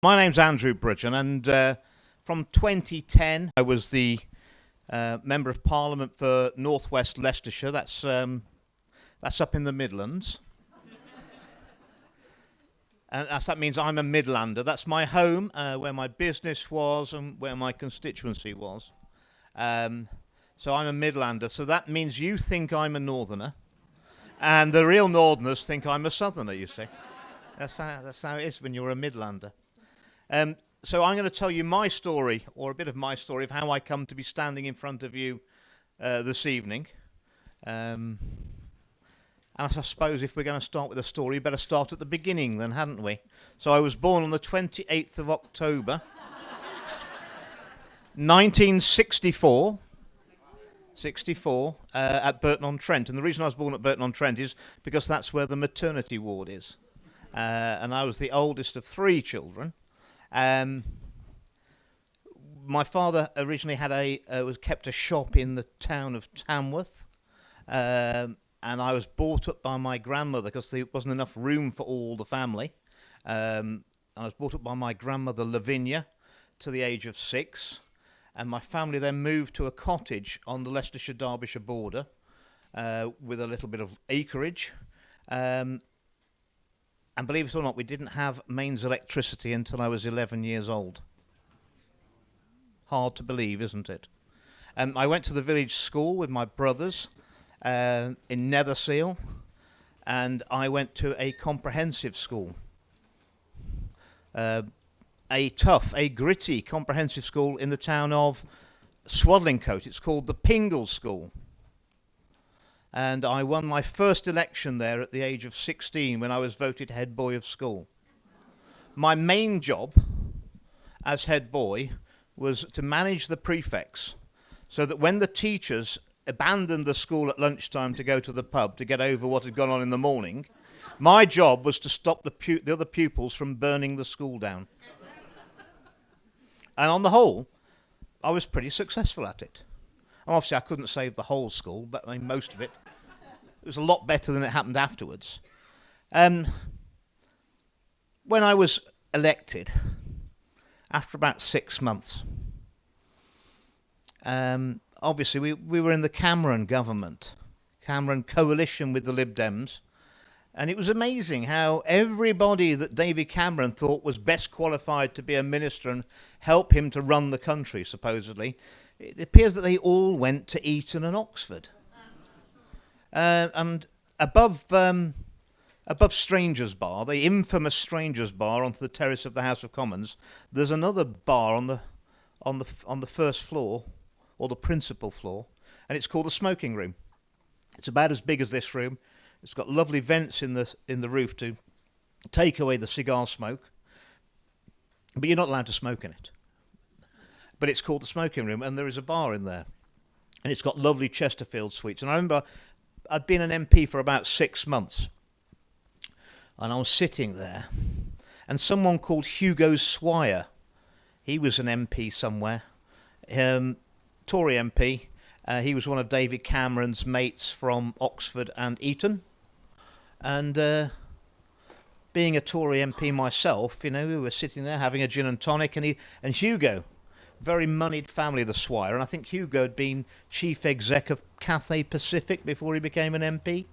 My name's Andrew Bridgen, and from 2010 I was the Member of Parliament for North West Leicestershire. That's up in the Midlands. And that means I'm a Midlander. That's my home, where my business was and where my constituency was. So I'm a Midlander. So that means you think I'm a Northerner, and the real Northerners think I'm a Southerner, you see. That's how it is when you're a Midlander. So I'm going to tell you my story, or a bit of my story, of how I come to be standing in front of you this evening. And I suppose if we're going to start with a story, better start at the beginning then, hadn't we? So I was born on the 28th of October, 1964, at Burton-on-Trent. And the reason I was born at Burton-on-Trent is because that's where the maternity ward is. And I was the oldest of three children. My father originally had kept a shop in the town of Tamworth, and I was brought up by my grandmother because there wasn't enough room for all the family. And I was brought up by my grandmother Lavinia to the age of 6, and my family then moved to a cottage on the Leicestershire-Derbyshire border with a little bit of acreage. And believe it or not, we didn't have mains electricity until I was 11 years old. Hard to believe, isn't it? I went to the village school with my brothers in Netherseal, and I went to a comprehensive school. A gritty comprehensive school in the town of Swadlincote. It's called the Pingle School. And I won my first election there at the age of 16 when I was voted head boy of school. My main job as head boy was to manage the prefects so that when the teachers abandoned the school at lunchtime to go to the pub to get over what had gone on in the morning, my job was to stop the other pupils from burning the school down. And on the whole, I was pretty successful at it. Obviously, I couldn't save the whole school, but I mean, most of it. It was a lot better than it happened afterwards. When I was elected, after about 6 months, obviously we were in the Cameron government, Cameron coalition with the Lib Dems, and it was amazing how everybody that David Cameron thought was best qualified to be a minister and help him to run the country, supposedly, it appears that they all went to Eton and Oxford. And above Strangers Bar, the infamous Strangers Bar onto the terrace of the House of Commons, there's another bar on the first floor, or the principal floor, and it's called the smoking room. It's about as big as this room. It's got lovely vents in the roof to take away the cigar smoke, but you're not allowed to smoke in it. But it's called the smoking room, and there is a bar in there. And it's got lovely Chesterfield suites. And I remember I'd been an MP for about 6 months. And I was sitting there, and someone called Hugo Swire, he was an MP somewhere, Tory MP. He was one of David Cameron's mates from Oxford and Eton. And being a Tory MP myself, we were sitting there having a gin and tonic, and Hugo, very moneyed family, the Swire, and I think Hugo had been chief exec of Cathay Pacific before he became an MP.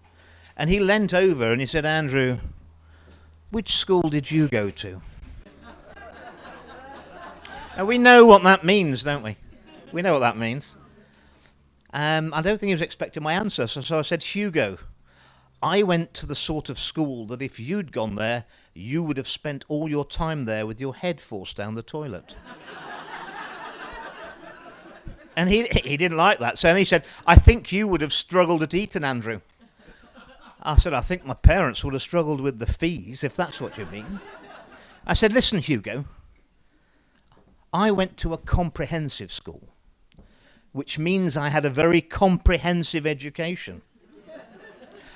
And he leant over and he said, "Andrew, which school did you go to?" Now we know what that means, don't we? We know what that means. I don't think he was expecting my answer, so I said, "Hugo, I went to the sort of school that if you'd gone there, you would have spent all your time there with your head forced down the toilet." And he didn't like that. So he said, "I think you would have struggled at Eton, Andrew." I said, "I think my parents would have struggled with the fees, if that's what you mean." I said, "Listen, Hugo, I went to a comprehensive school, which means I had a very comprehensive education.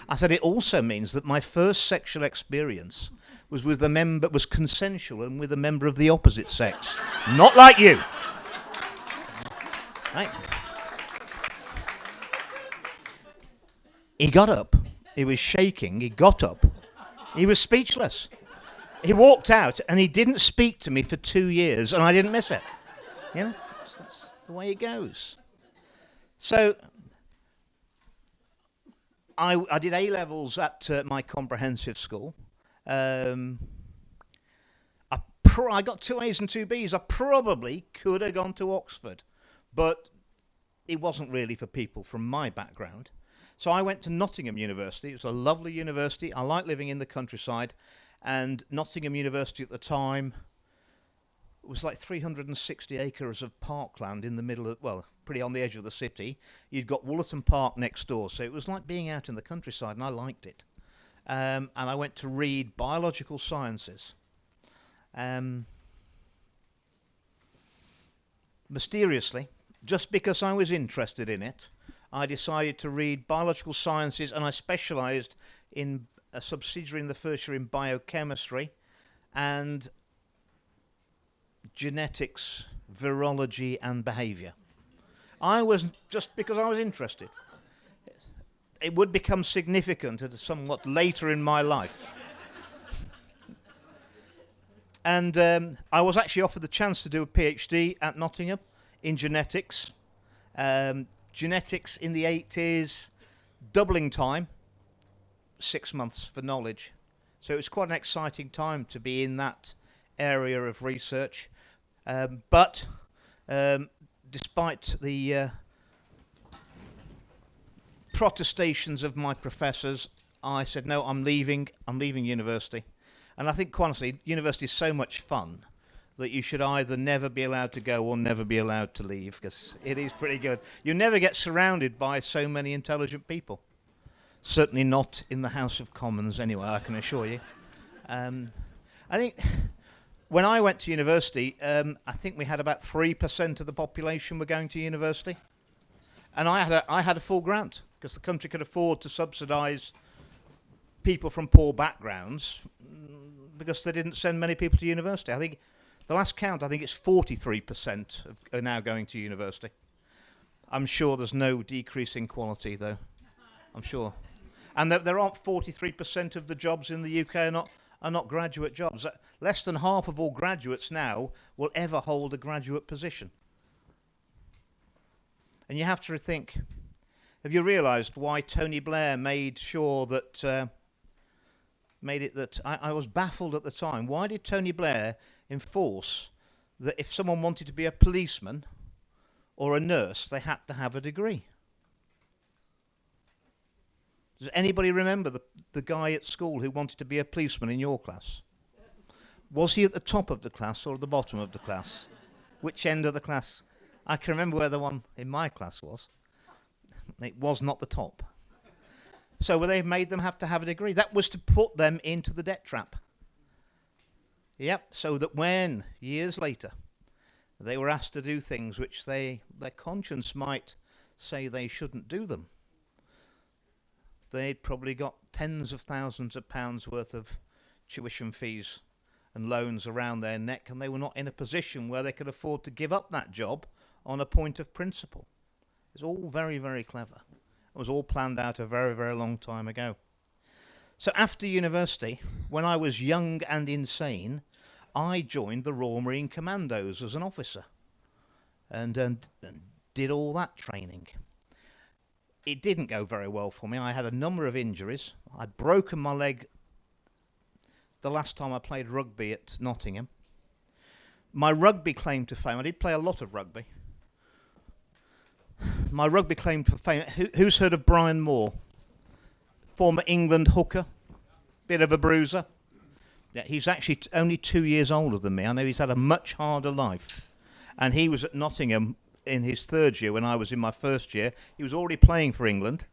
I said, it also means that my first sexual experience was consensual and with a member of the opposite sex. Not like you." Right. He got up. He was shaking. He got up. He was speechless. He walked out and he didn't speak to me for 2 years, and I didn't miss it. You know, that's the way it goes. So I did A-levels at my comprehensive school. I got 2 A's and 2 B's. I probably could have gone to Oxford, but it wasn't really for people from my background. So I went to Nottingham University. It was a lovely university. I like living in the countryside, and Nottingham University at the time was like 360 acres of parkland in the middle of, well, pretty on the edge of the city. You'd got Woollerton Park next door, so it was like being out in the countryside, and I liked it. And I went to read biological sciences. Mysteriously, just because I was interested in it, I decided to read biological sciences, and I specialised in a subsidiary in the first year in biochemistry and genetics, virology and behaviour. I was, just because I was interested. It would become significant at somewhat later in my life. And I was actually offered the chance to do a PhD at Nottingham in genetics. Genetics in the 80s, doubling time, 6 months for knowledge. So it was quite an exciting time to be in that area of research. But despite the protestations of my professors, I said, no, I'm leaving university. And I think, quite honestly, university is so much fun that you should either never be allowed to go or never be allowed to leave, because it is pretty good. You never get surrounded by so many intelligent people. Certainly not in the House of Commons anyway, I can assure you. I think when I went to university, I think we had about 3% of the population were going to university. And I had a full grant, because the country could afford to subsidise people from poor backgrounds because they didn't send many people to university. I think the last count, I think it's 43% are now going to university. I'm sure there's no decrease in quality, though. I'm sure. And there aren't 43% of the jobs in the UK are not graduate jobs. Less than half of all graduates now will ever hold a graduate position. And you have to think, have you realised why Tony Blair made sure that... I was baffled at the time. Why did Tony Blair enforce that if someone wanted to be a policeman or a nurse, they had to have a degree? Does anybody remember the guy at school who wanted to be a policeman in your class? Was he at the top of the class or at the bottom of the class? Which end of the class? I can remember where the one in my class was. It was not the top. So they made them have to have a degree. That was to put them into the debt trap. Yep, so that when, years later, they were asked to do things which their conscience might say they shouldn't do them, they'd probably got tens of thousands of pounds worth of tuition fees and loans around their neck, and they were not in a position where they could afford to give up that job on a point of principle. It's all very, very clever. It was all planned out a very, very long time ago. So after university, when I was young and insane, I joined the Royal Marine Commandos as an officer and did all that training. It didn't go very well for me. I had a number of injuries. I'd broken my leg the last time I played rugby at Nottingham. My rugby claim to fame, I did play a lot of rugby. My rugby claim to fame, who's heard of Brian Moore? Former England hooker, bit of a bruiser. Yeah, he's actually only 2 years older than me. I know he's had a much harder life. And he was at Nottingham in his third year when I was in my first year. He was already playing for England.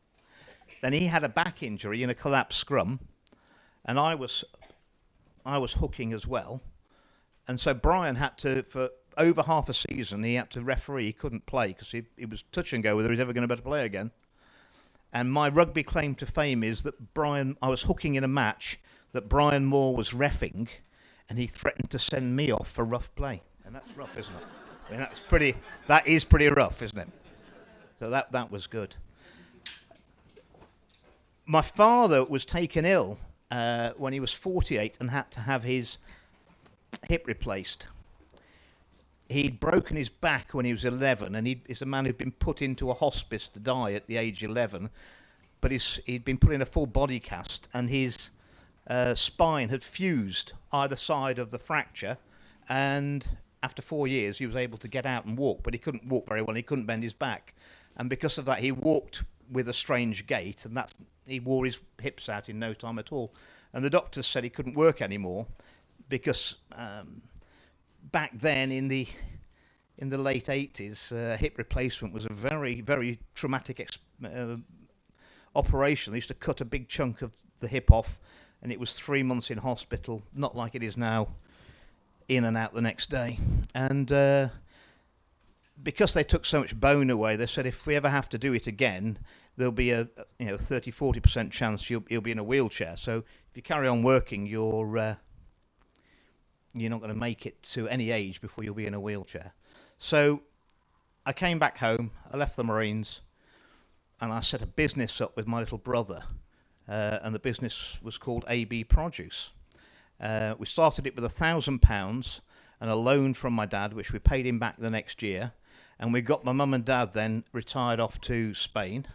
Then he had a back injury in a collapsed scrum. And I was hooking as well. And so Brian had to, for over half a season, he had to referee. He couldn't play because he was touch and go whether he's ever going to be able to play again. And my rugby claim to fame is that I was hooking in a match that Brian Moore was reffing, and he threatened to send me off for rough play. And that's rough, isn't it? I mean, that is pretty rough, isn't it? So that was good. My father was taken ill when he was 48 and had to have his hip replaced. He'd broken his back when he was 11, and he's a man who'd been put into a hospice to die at the age of 11, but he'd been put in a full body cast, and his spine had fused either side of the fracture, and after 4 years he was able to get out and walk, but he couldn't walk very well, he couldn't bend his back, and because of that he walked with a strange gait, and he wore his hips out in no time at all, and the doctors said he couldn't work anymore because back then in the late 80s, hip replacement was a very, very traumatic operation. They used to cut a big chunk of the hip off, and it was 3 months in hospital, not like it is now, in and out the next day. And because they took so much bone away, they said if we ever have to do it again, there'll be a 30-40% chance you'll be in a wheelchair. So if you carry on working, you're not going to make it to any age before you'll be in a wheelchair. So I came back home, I left the Marines, and I set a business up with my little brother, and the business was called AB Produce. We started it with £1,000 and a loan from my dad, which we paid him back the next year, and we got my mum and dad then retired off to Spain.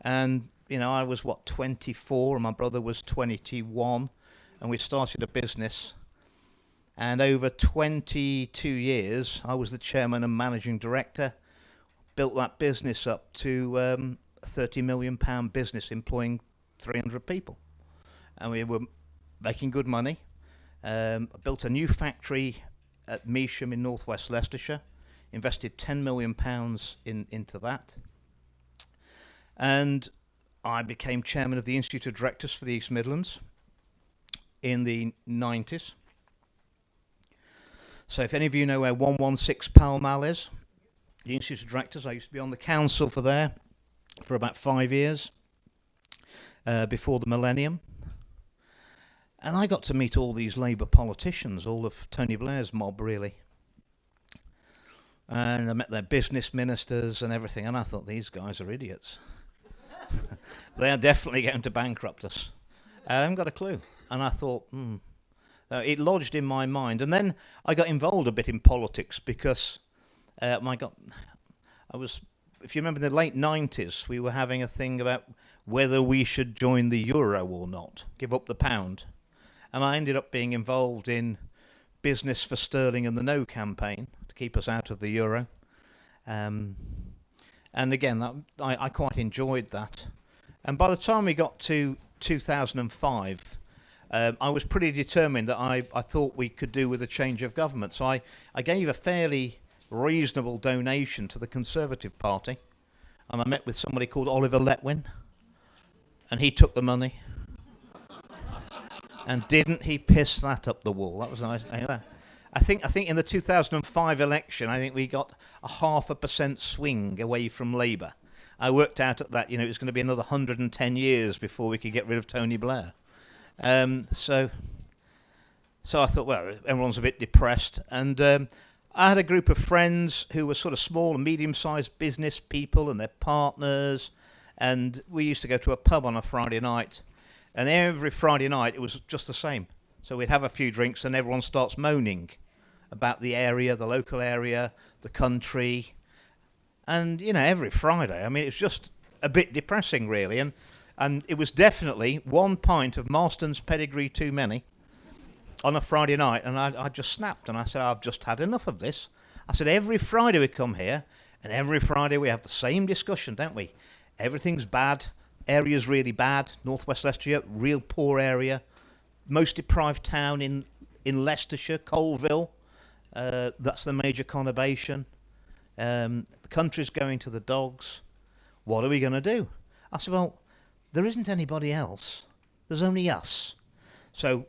And I was 24 and my brother was 21, and we started a business. And over 22 years, I was the chairman and managing director, built that business up to a £30 million business employing 300 people. And we were making good money. I built a new factory at Measham in northwest Leicestershire, invested £10 million into that. And I became chairman of the Institute of Directors for the East Midlands in the 90s. So if any of you know where 116 Pall Mall is, the Institute of Directors, I used to be on the council for there for about 5 years before the millennium. And I got to meet all these Labour politicians, all of Tony Blair's mob, really. And I met their business ministers and everything, and I thought, these guys are idiots. They are definitely going to bankrupt us. I haven't got a clue. And I thought, it lodged in my mind. And then I got involved a bit in politics because, if you remember in the late 90s, we were having a thing about whether we should join the euro or not, give up the pound. And I ended up being involved in Business for Sterling and the No campaign to keep us out of the euro. And again, I quite enjoyed that. And by the time we got to 2005, I was pretty determined that I thought we could do with a change of government. So I gave a fairly reasonable donation to the Conservative Party. And I met with somebody called Oliver Letwin. And he took the money. And didn't he piss that up the wall? That was nice. I think in the 2005 election, I think we got a 0.5% swing away from Labour. I worked out at that, it was going to be another 110 years before we could get rid of Tony Blair. So I thought, well, everyone's a bit depressed. And I had a group of friends who were sort of small and medium-sized business people and their partners. And we used to go to a pub on a Friday night. And every Friday night it was just the same. So we'd have a few drinks and everyone starts moaning about the area, the local area, the country. And, every Friday, it's just a bit depressing, really. And it was definitely 1 pint of Marston's Pedigree too many on a Friday night. And I just snapped and I said, I've just had enough of this. I said, every Friday we come here and every Friday we have the same discussion, don't we? Everything's bad. Area's really bad. Northwest Leicestershire, real poor area. Most deprived town in Leicestershire, Colville. That's the major conurbation. The country's going to the dogs. What are we going to do? I said, well, there isn't anybody else. There's only us. So,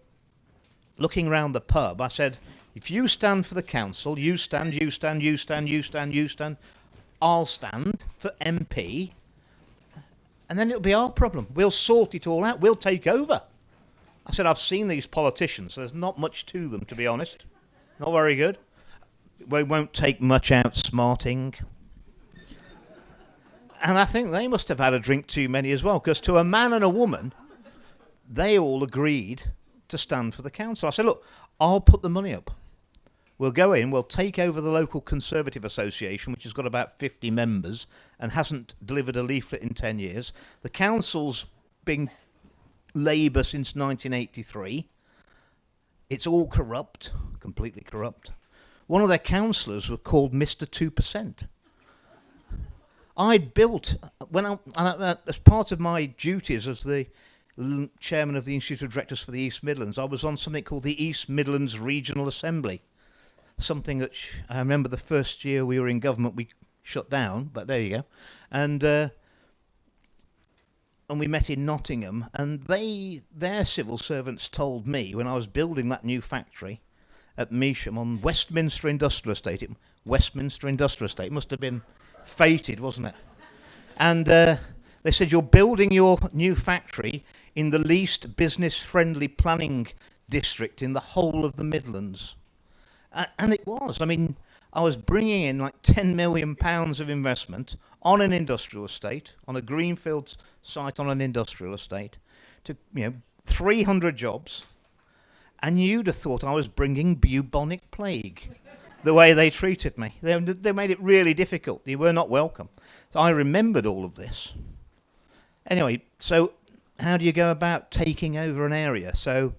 looking round the pub, I said, if you stand for the council, you stand, you stand, you stand, you stand, you stand. I'll stand for MP. And then it'll be our problem. We'll sort it all out. We'll take over. I said, I've seen these politicians. There's not much to them, to be honest. Not very good. We won't take much outsmarting. And I think they must have had a drink too many as well, because to a man and a woman, they all agreed to stand for the council. I said, look, I'll put the money up. We'll go in, we'll take over the local Conservative Association, which has got about 50 members and hasn't delivered a leaflet in 10 years. The council's been Labour since 1983. It's all corrupt, completely corrupt. One of their councillors was called Mr. 2%. I'd built, as part of my duties as the chairman of the Institute of Directors for the East Midlands, I was on something called the East Midlands Regional Assembly. Something that I remember the first year we were in government we shut down, but there you go. And we met in Nottingham, and their civil servants told me when I was building that new factory at Measham on Westminster Industrial Estate. Westminster Industrial Estate must have been fated, wasn't it? And they said, you're building your new factory in the least business-friendly planning district in the whole of the Midlands. And it was. I mean, I was bringing in like £10 million of investment on an industrial estate, on a greenfield site on an industrial estate, to 300 jobs. And you'd have thought I was bringing bubonic plague, the way they treated me. They made it really difficult. You were not welcome. So I remembered all of this. Anyway, so how do you go about taking over an area? So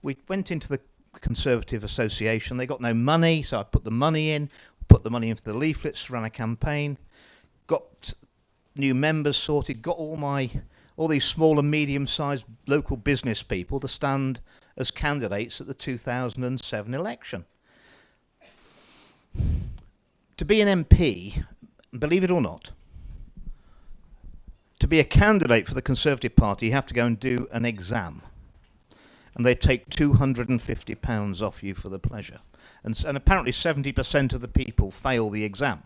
we went into the Conservative Association. They got no money, so I put the money in, put the money into the leaflets, ran a campaign, got new members sorted, got all these small and medium-sized local business people to stand as candidates at the 2007 election. To be an MP, believe it or not, to be a candidate for the Conservative Party, you have to go and do an exam. And they take £250 off you for the pleasure. And apparently 70% of the people fail the exam.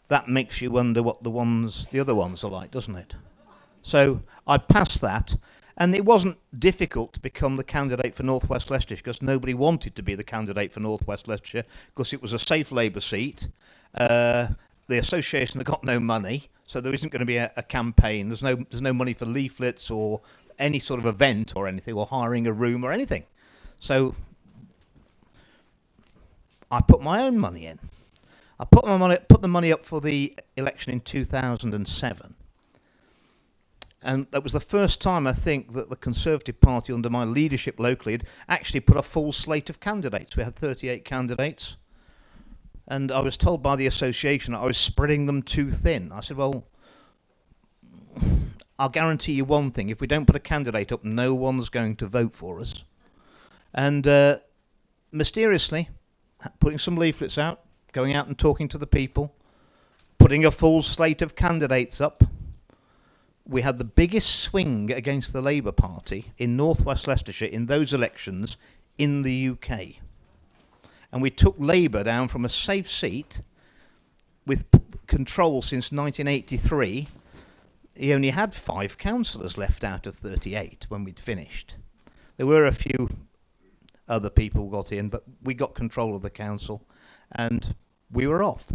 That makes you wonder what the other ones are like, doesn't it? So I passed that, and it wasn't difficult to become the candidate for North West Leicestershire because nobody wanted to be the candidate for North West Leicestershire because it was a safe Labour seat. The association had got no money, so there isn't going to be a campaign. There's no money for leaflets or any sort of event or anything, or hiring a room or anything. So I put my own money in. I put the money up for the election in 2007. And that was the first time, I think, that the Conservative Party, under my leadership locally, had actually put a full slate of candidates. We had 38 candidates. And I was told by the association that I was spreading them too thin. I said, well, I'll guarantee you one thing. If we don't put a candidate up, no one's going to vote for us. And mysteriously, putting some leaflets out, going out and talking to the people, putting a full slate of candidates up, we had the biggest swing against the Labour Party in North West Leicestershire in those elections in the UK. And we took Labour down from a safe seat with control since 1983. He only had 5 councillors left out of 38 when we'd finished. There were a few other people got in, but we got control of the council and we were off.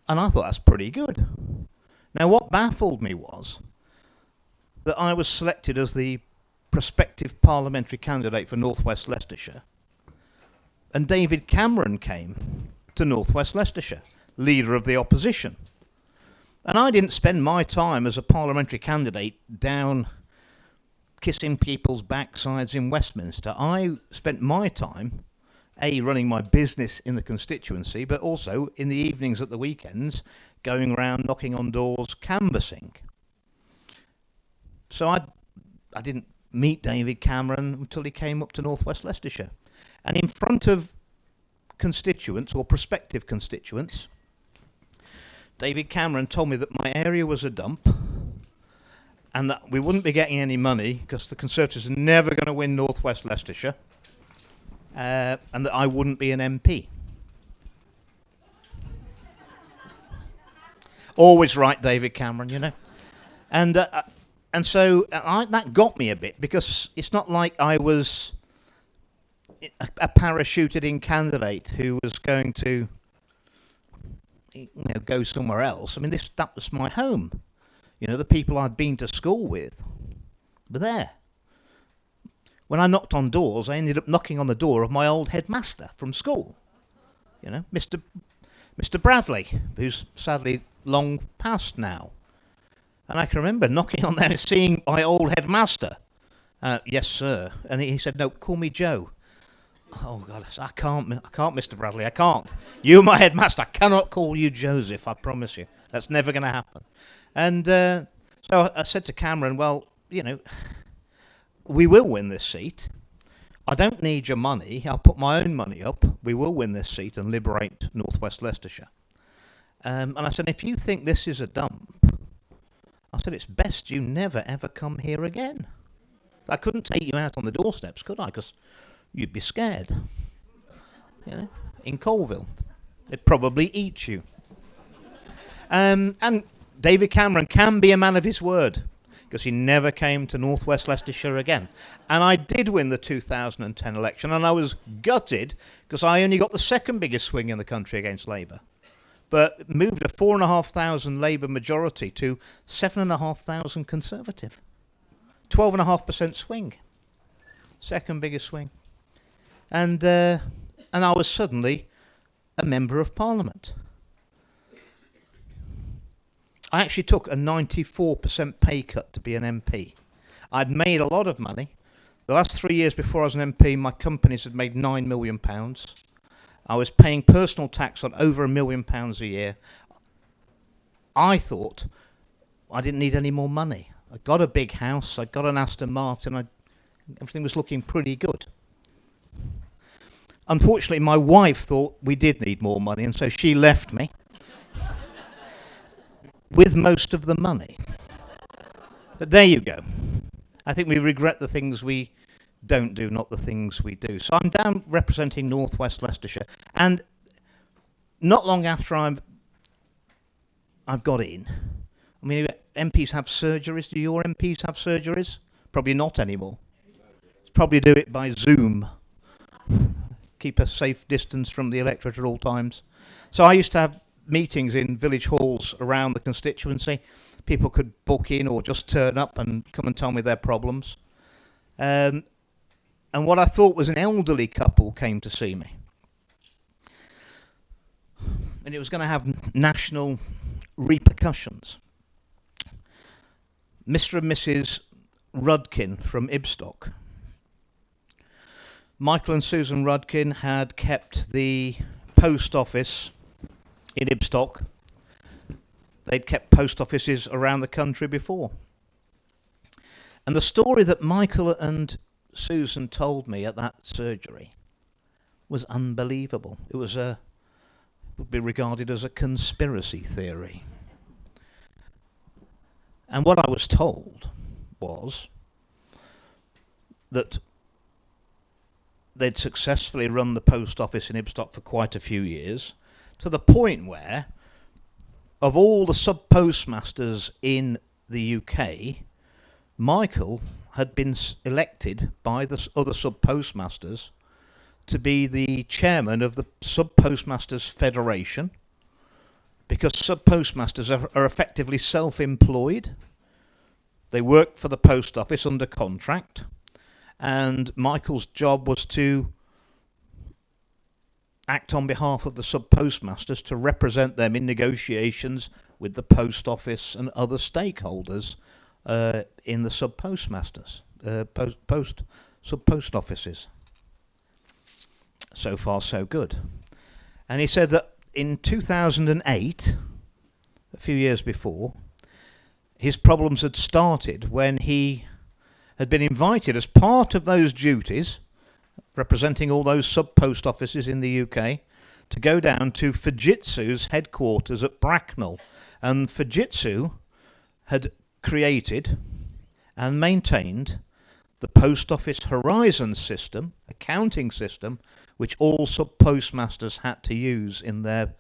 And I thought that's pretty good. Now what baffled me was that I was selected as the prospective parliamentary candidate for North West Leicestershire, and David Cameron came to North West Leicestershire, leader of the opposition. And I didn't spend my time as a parliamentary candidate down kissing people's backsides in Westminster. I spent my time, running my business in the constituency, but also in the evenings at the weekends, going around knocking on doors, canvassing. So I didn't meet David Cameron until he came up to North West Leicestershire. And in front of constituents or prospective constituents, David Cameron told me that my area was a dump and that we wouldn't be getting any money because the Conservatives are never going to win North West Leicestershire, and that I wouldn't be an MP. Always right, David Cameron, you know. And so that got me a bit, because it's not like I was a parachuted in candidate who was going to go somewhere else. I mean, that was my home. The people I'd been to school with were there. When I knocked on doors, I ended up knocking on the door of my old headmaster from school, Mr. Bradley, who's sadly long passed now. And I can remember knocking on there and seeing my old headmaster. Yes, sir. And he said, no, call me Joe. Oh, God, I can't, Mr. Bradley, I can't. You're my headmaster. I cannot call you Joseph, I promise you. That's never going to happen. And so I said to Cameron, well, we will win this seat. I don't need your money. I'll put my own money up. We will win this seat and liberate North West Leicestershire. And I said, if you think this is a dump, I said, it's best you never, ever come here again. I couldn't take you out on the doorsteps, could I? Because you'd be scared. In Colville. They'd probably eat you. And David Cameron can be a man of his word, because he never came to North West Leicestershire again. And I did win the 2010 election, and I was gutted because I only got the second biggest swing in the country against Labour, but moved a 4,500 Labour majority to 7,500 Conservative. 12.5% swing. Second biggest swing. And I was suddenly a Member of Parliament. I actually took a 94% pay cut to be an MP. I'd made a lot of money. The last 3 years before I was an MP, my companies had made £9 million. I was paying personal tax on over £1 million a year. I thought I didn't need any more money. I got a big house, I got an Aston Martin, everything was looking pretty good. Unfortunately, my wife thought we did need more money, and so she left me with most of the money. But there you go. I think we regret the things we don't do, not the things we do. So I'm down representing North West Leicestershire, and not long after I've got in, I mean, MPs have surgeries. Do your MPs have surgeries? Probably not anymore. Probably do it by Zoom. Keep a safe distance from the electorate at all times. So I used to have meetings in village halls around the constituency. People could book in or just turn up and come and tell me their problems. And what I thought was an elderly couple came to see me. And it was going to have national repercussions. Mr. and Mrs. Rudkin from Ibstock. Michael and Susan Rudkin had kept the post office in Ibstock. They'd kept post offices around the country before. And the story that Michael and Susan told me at that surgery was unbelievable. It would be regarded as a conspiracy theory. And what I was told was that they'd successfully run the post office in Ibstock for quite a few years, to the point where, of all the sub-postmasters in the UK, Michael had been elected by the other sub-postmasters to be the chairman of the Sub-Postmasters Federation, because sub-postmasters are effectively self-employed. They work for the post office under contract, and Michael's job was to act on behalf of the sub-postmasters to represent them in negotiations with the post office and other stakeholders in the sub-postmasters, sub-post offices. So far, so good. And he said that in 2008, a few years before, his problems had started when he had been invited as part of those duties, representing all those sub-post offices in the UK, to go down to Fujitsu's headquarters at Bracknell. And Fujitsu had created and maintained the Post Office Horizon system, accounting system, which all sub-postmasters had to use in their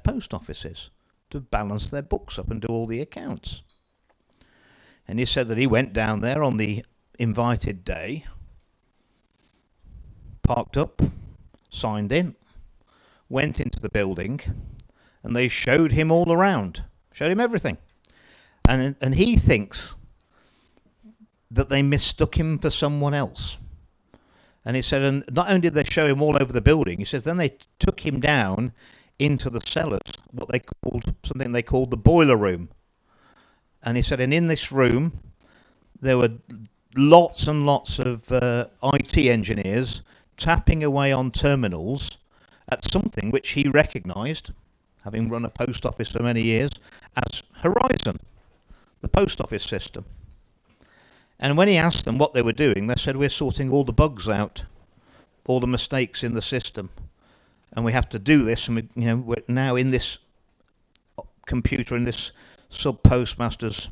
post offices to balance their books up and do all the accounts. And he said that he went down there on the invited day, parked up, signed in, went into the building, and they showed him all around, showed him everything. And he thinks that they mistook him for someone else. And he said, and not only did they show him all over the building, he says, then they took him down into the cellars, something they called the boiler room. And he said, and in this room, there were lots and lots of IT engineers tapping away on terminals at something which he recognised, having run a post office for many years, as Horizon, the post office system. And when he asked them what they were doing, they said, we're sorting all the bugs out, all the mistakes in the system. And we have to do this, and we're now in this computer, in this sub-postmaster's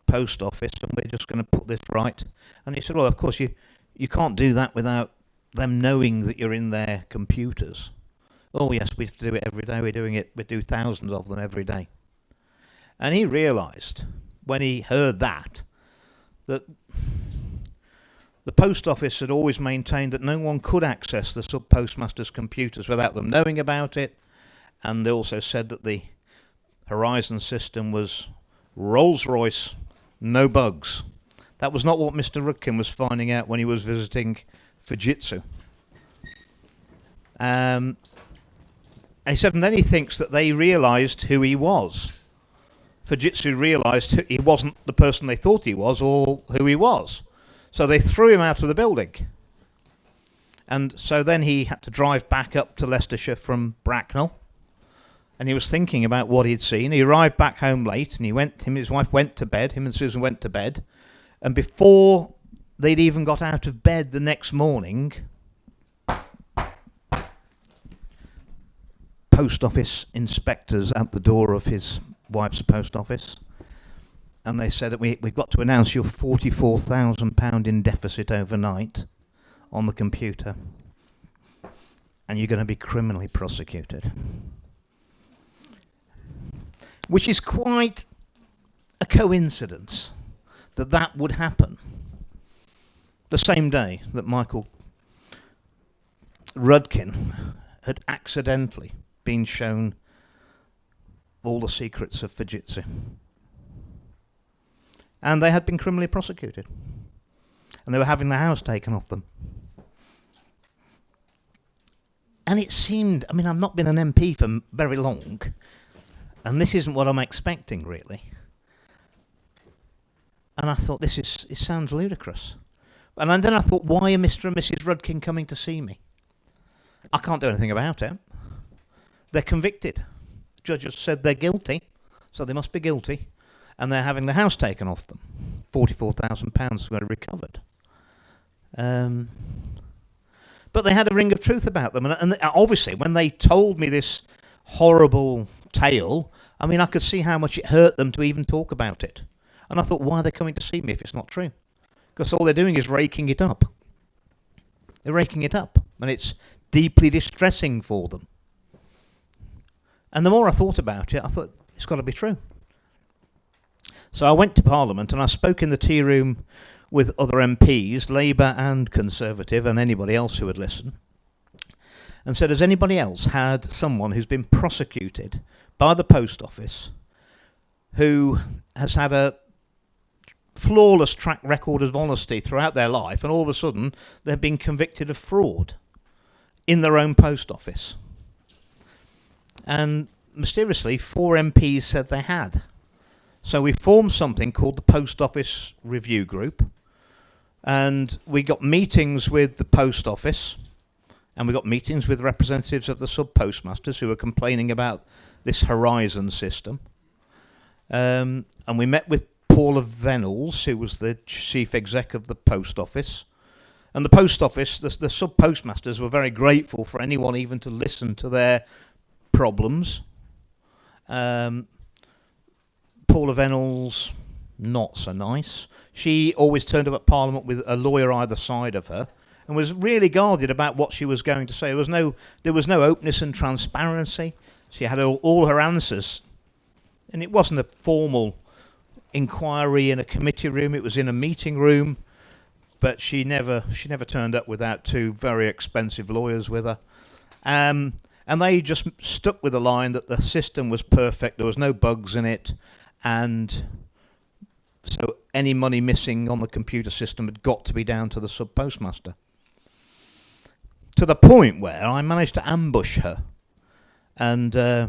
post office, and we're just going to put this right. And he said, well, of course, you can't do that without them knowing that you're in their computers. Oh, yes, we have to do it every day. We do thousands of them every day. And he realised, when he heard that the post office had always maintained that no one could access the sub-postmaster's computers without them knowing about it. And they also said that the Horizon system was Rolls-Royce, no bugs. That was not what Mr. Rudkin was finding out when he was visiting Fujitsu. And he said, and then he thinks that they realised who he was. Fujitsu realised he wasn't the person they thought he was or who he was. So they threw him out of the building. And so then he had to drive back up to Leicestershire from Bracknell. And he was thinking about what he'd seen. He arrived back home late, and him and his wife went to bed. Him and Susan went to bed. And before they'd even got out of bed the next morning, post office inspectors at the door of his wife's post office, and they said that we've got to announce you're £44,000 in deficit overnight on the computer, and you're going to be criminally prosecuted. Which is quite a coincidence that would happen the same day that Michael Rudkin had accidentally been shown all the secrets of Fujitsu. And they had been criminally prosecuted. And they were having the house taken off them. And it seemed, I've not been an MP for very long, and this isn't what I'm expecting, really. And I thought, it sounds ludicrous. And then I thought, why are Mr. and Mrs. Rudkin coming to see me? I can't do anything about it. They're convicted. Judges said they're guilty, so they must be guilty, and they're having the house taken off them. £44,000 were recovered. But they had a ring of truth about them, and obviously when they told me this horrible tale, I could see how much it hurt them to even talk about it. And I thought, why are they coming to see me if it's not true? Because all they're doing is raking it up. They're raking it up, and it's deeply distressing for them. And the more I thought about it, I thought, it's got to be true. So I went to Parliament, and I spoke in the tea room with other MPs, Labour and Conservative, and anybody else who would listen, and said, has anybody else had someone who's been prosecuted by the post office who has had a flawless track record of honesty throughout their life, and all of a sudden they've been convicted of fraud in their own post office? And mysteriously, 4 MPs said they had. So we formed something called the Post Office Review Group, and we got meetings with the post office, and we got meetings with representatives of the sub-postmasters who were complaining about this Horizon system. And we met with Paula Venables, who was the chief exec of the post office. And the post office, the sub-postmasters were very grateful for anyone even to listen to their problems. Paula Venables, not so nice. She always turned up at Parliament with a lawyer either side of her, and was really guarded about what she was going to say. There was no openness and transparency. She had all her answers, and it wasn't a formal inquiry in a committee room. It was in a meeting room, but she never turned up without 2 very expensive lawyers with her. And they just stuck with the line that the system was perfect, there was no bugs in it, and so any money missing on the computer system had got to be down to the sub-postmaster. To the point where I managed to ambush her. And I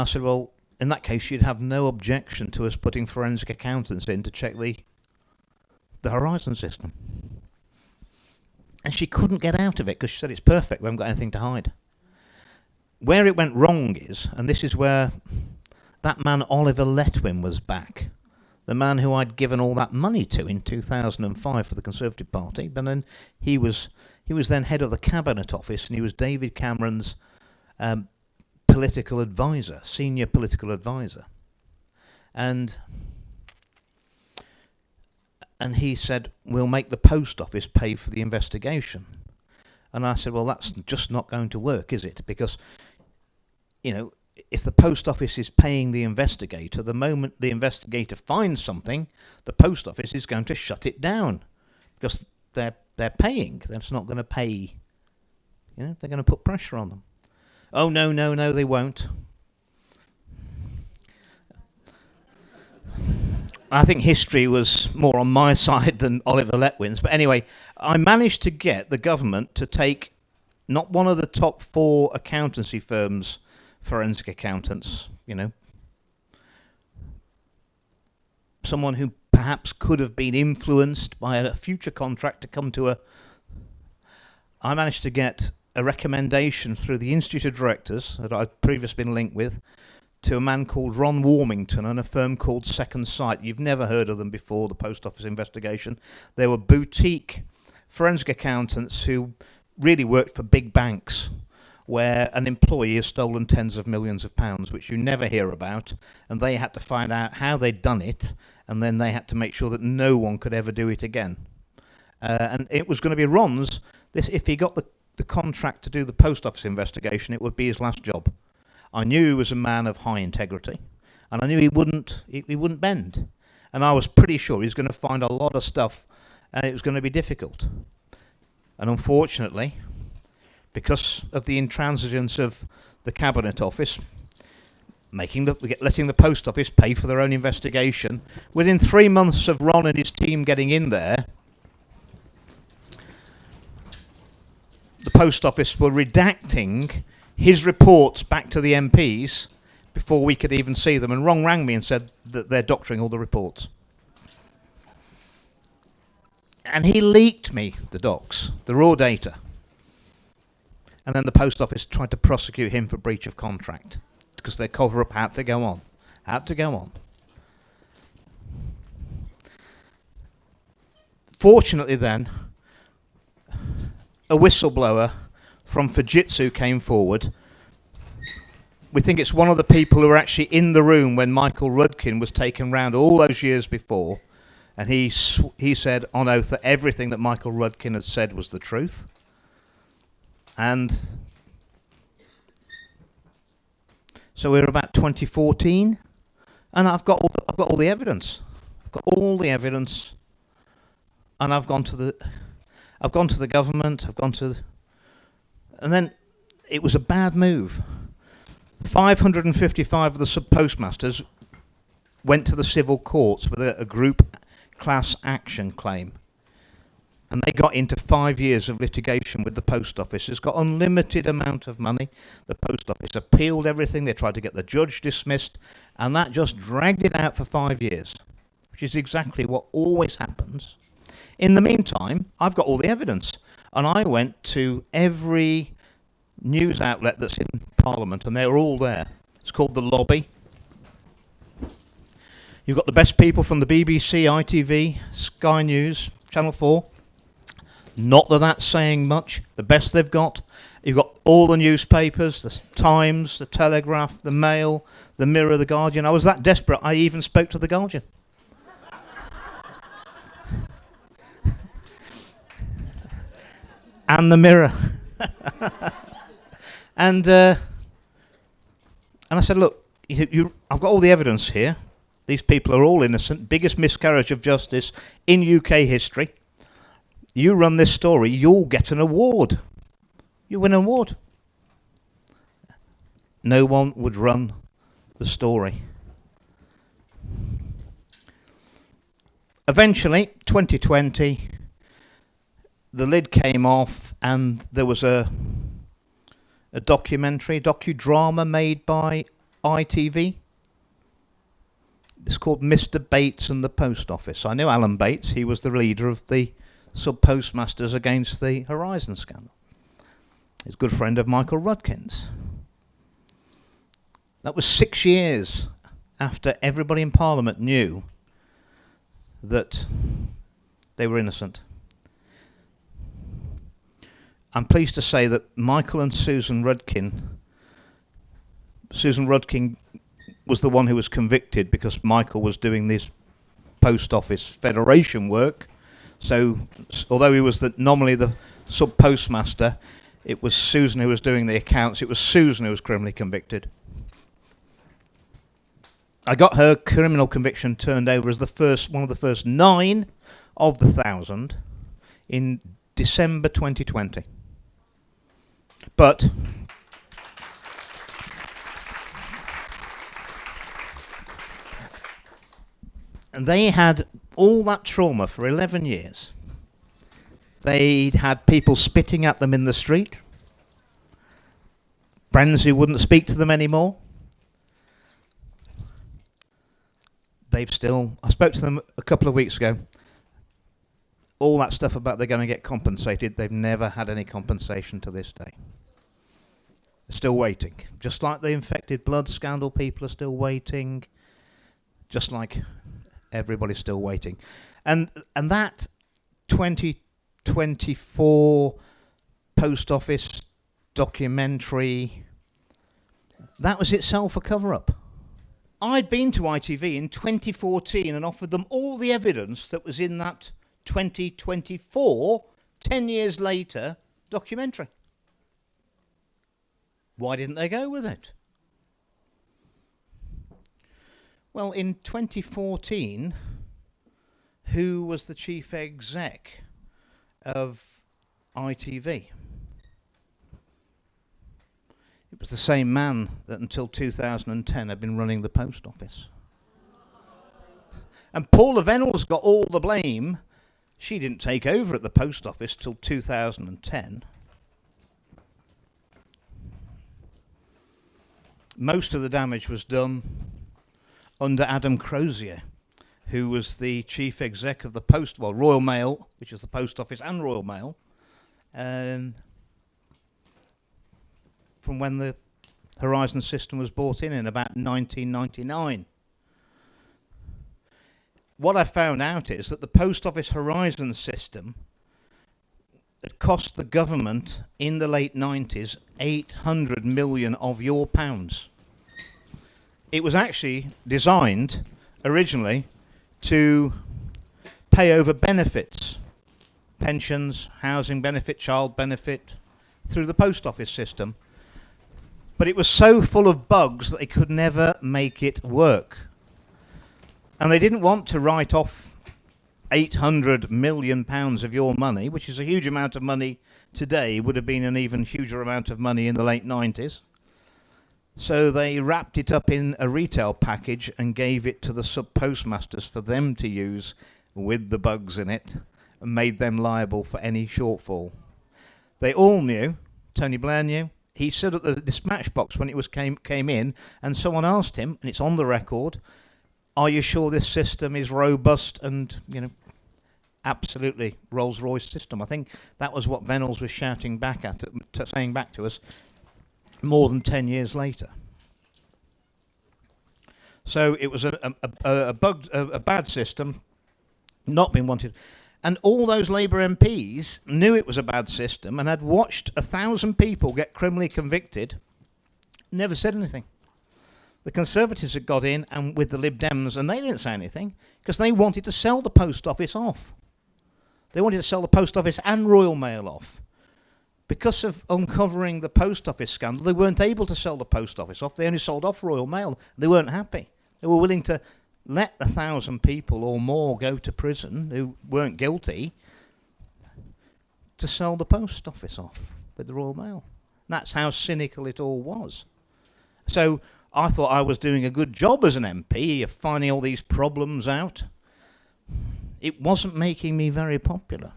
said, well, in that case, you'd have no objection to us putting forensic accountants in to check the Horizon system. And she couldn't get out of it because she said it's perfect, we haven't got anything to hide. Where it went wrong is, and this is where that man Oliver Letwin was back, the man who I'd given all that money to in 2005 for the Conservative Party, but then he was then head of the Cabinet Office, and he was David Cameron's political advisor, senior political advisor. And he said, we'll make the post office pay for the investigation. And I said, well, that's just not going to work, is it? Because, you know, if the post office is paying the investigator, the moment the investigator finds something, the post office is going to shut it down because they're paying. They're just not going to pay. You know, they're going to put pressure on them. Oh, no, they won't. I think history was more on my side than Oliver Letwin's. But anyway, I managed to get the government to take not one of the top 4 accountancy firms, forensic accountants, you know, someone who perhaps could have been influenced by a future contract to come to I managed to get a recommendation through the Institute of Directors that I'd previously been linked with to a man called Ron Warmington and a firm called Second Sight. You've never heard of them before, the post office investigation. They were boutique forensic accountants who really worked for big banks where an employee has stolen tens of millions of pounds, which you never hear about, and they had to find out how they'd done it, and then they had to make sure that no one could ever do it again. And it was going to be Ron's, if he got the contract to do the post office investigation, it would be his last job. I knew he was a man of high integrity, and I knew he wouldn't bend. And I was pretty sure he was going to find a lot of stuff, and it was going to be difficult. And unfortunately, because of the intransigence of the Cabinet Office, letting the post office pay for their own investigation, within 3 months of Ron and his team getting in there, the post office were redacting his reports back to the MPs before we could even see them. And Ron rang me and said that they're doctoring all the reports. And he leaked me the docs, the raw data. And then the post office tried to prosecute him for breach of contract because their cover-up had to go on. Fortunately then, a whistleblower from Fujitsu came forward. We think it's one of the people who were actually in the room when Michael Rudkin was taken round all those years before, and he said on oath that everything that Michael Rudkin had said was the truth. And so we're about 2014, and I've got all the evidence. And I've gone to the government. And then it was a bad move. 555 of the sub-postmasters went to the civil courts with a group class action claim. And they got into 5 years of litigation with the post office. It's got unlimited amount of money. The post office appealed everything. They tried to get the judge dismissed. And that just dragged it out for 5 years, which is exactly what always happens. In the meantime, I've got all the evidence. And I went to every news outlet that's in Parliament, and they're all there. It's called The Lobby. You've got the best people from the BBC, ITV, Sky News, Channel 4. Not that that's saying much. The best they've got. You've got all the newspapers, the Times, the Telegraph, the Mail, the Mirror, the Guardian. I was that desperate, I even spoke to the Guardian. And the Mirror. And I said, look, I've got all the evidence here. These people are all innocent. Biggest miscarriage of justice in UK history. You run this story, you'll get an award. You win an award. No one would run the story. Eventually, 2020, the lid came off and there was a docudrama made by ITV. It's called Mr. Bates and the Post Office. I know Alan Bates. He was the leader of the sub-postmasters against the Horizon scandal. He's a good friend of Michael Rudkin's. That was 6 years after everybody in Parliament knew that they were innocent. I'm pleased to say that Michael and Susan Rudkin was the one who was convicted because Michael was doing this post office federation work. So although he was nominally the sub-postmaster, it was Susan who was doing the accounts. It was Susan who was criminally convicted. I got her criminal conviction turned over as one of the first 9 of the 1,000 in December 2020. But they had all that trauma for 11 years. They'd had people spitting at them in the street, friends who wouldn't speak to them anymore. I spoke to them a couple of weeks ago. All that stuff about they're going to get compensated, they've never had any compensation to this day. They're still waiting. Just like the infected blood scandal, people are still waiting. Just like everybody's still waiting. And that 2024 post office documentary, that was itself a cover-up. I'd been to ITV in 2014 and offered them all the evidence that was in that 2024, 10 years later, documentary. Why didn't they go with it? Well, in 2014, who was the chief exec of ITV? It was the same man that until 2010 had been running the post office. And Paula Vennells got all the blame. She didn't take over at the post office till 2010. Most of the damage was done under Adam Crozier, who was the chief exec of the Royal Mail, which is the post office and Royal Mail, from when the Horizon system was brought in about 1999. What I found out is that the Post Office Horizon system had cost the government in the late 90s 800 million of your pounds. It was actually designed originally to pay over benefits, pensions, housing benefit, child benefit, through the post office system. But it was so full of bugs that they could never make it work. And they didn't want to write off 800 million pounds of your money, which is a huge amount of money today, would have been an even huger amount of money in the late 90s. So they wrapped it up in a retail package and gave it to the sub-postmasters for them to use with the bugs in it, and made them liable for any shortfall. They all knew, Tony Blair knew. He stood at the dispatch box when it came in, and someone asked him, and it's on the record, "Are you sure this system is robust and, absolutely Rolls-Royce system?" I think that was what Vennells was shouting back saying back to us more than 10 years later. So it was a bad system, not been wanted. And all those Labour MPs knew it was a bad system and had watched 1,000 people get criminally convicted, never said anything. The Conservatives had got in and with the Lib Dems, and they didn't say anything because they wanted to sell the post office off. They wanted to sell the post office and Royal Mail off. Because of uncovering the post office scandal, they weren't able to sell the post office off. They only sold off Royal Mail. They weren't happy. They were willing to let 1,000 people or more go to prison who weren't guilty to sell the post office off with the Royal Mail. That's how cynical it all was. So I thought I was doing a good job as an MP of finding all these problems out. it wasn't making me very popular.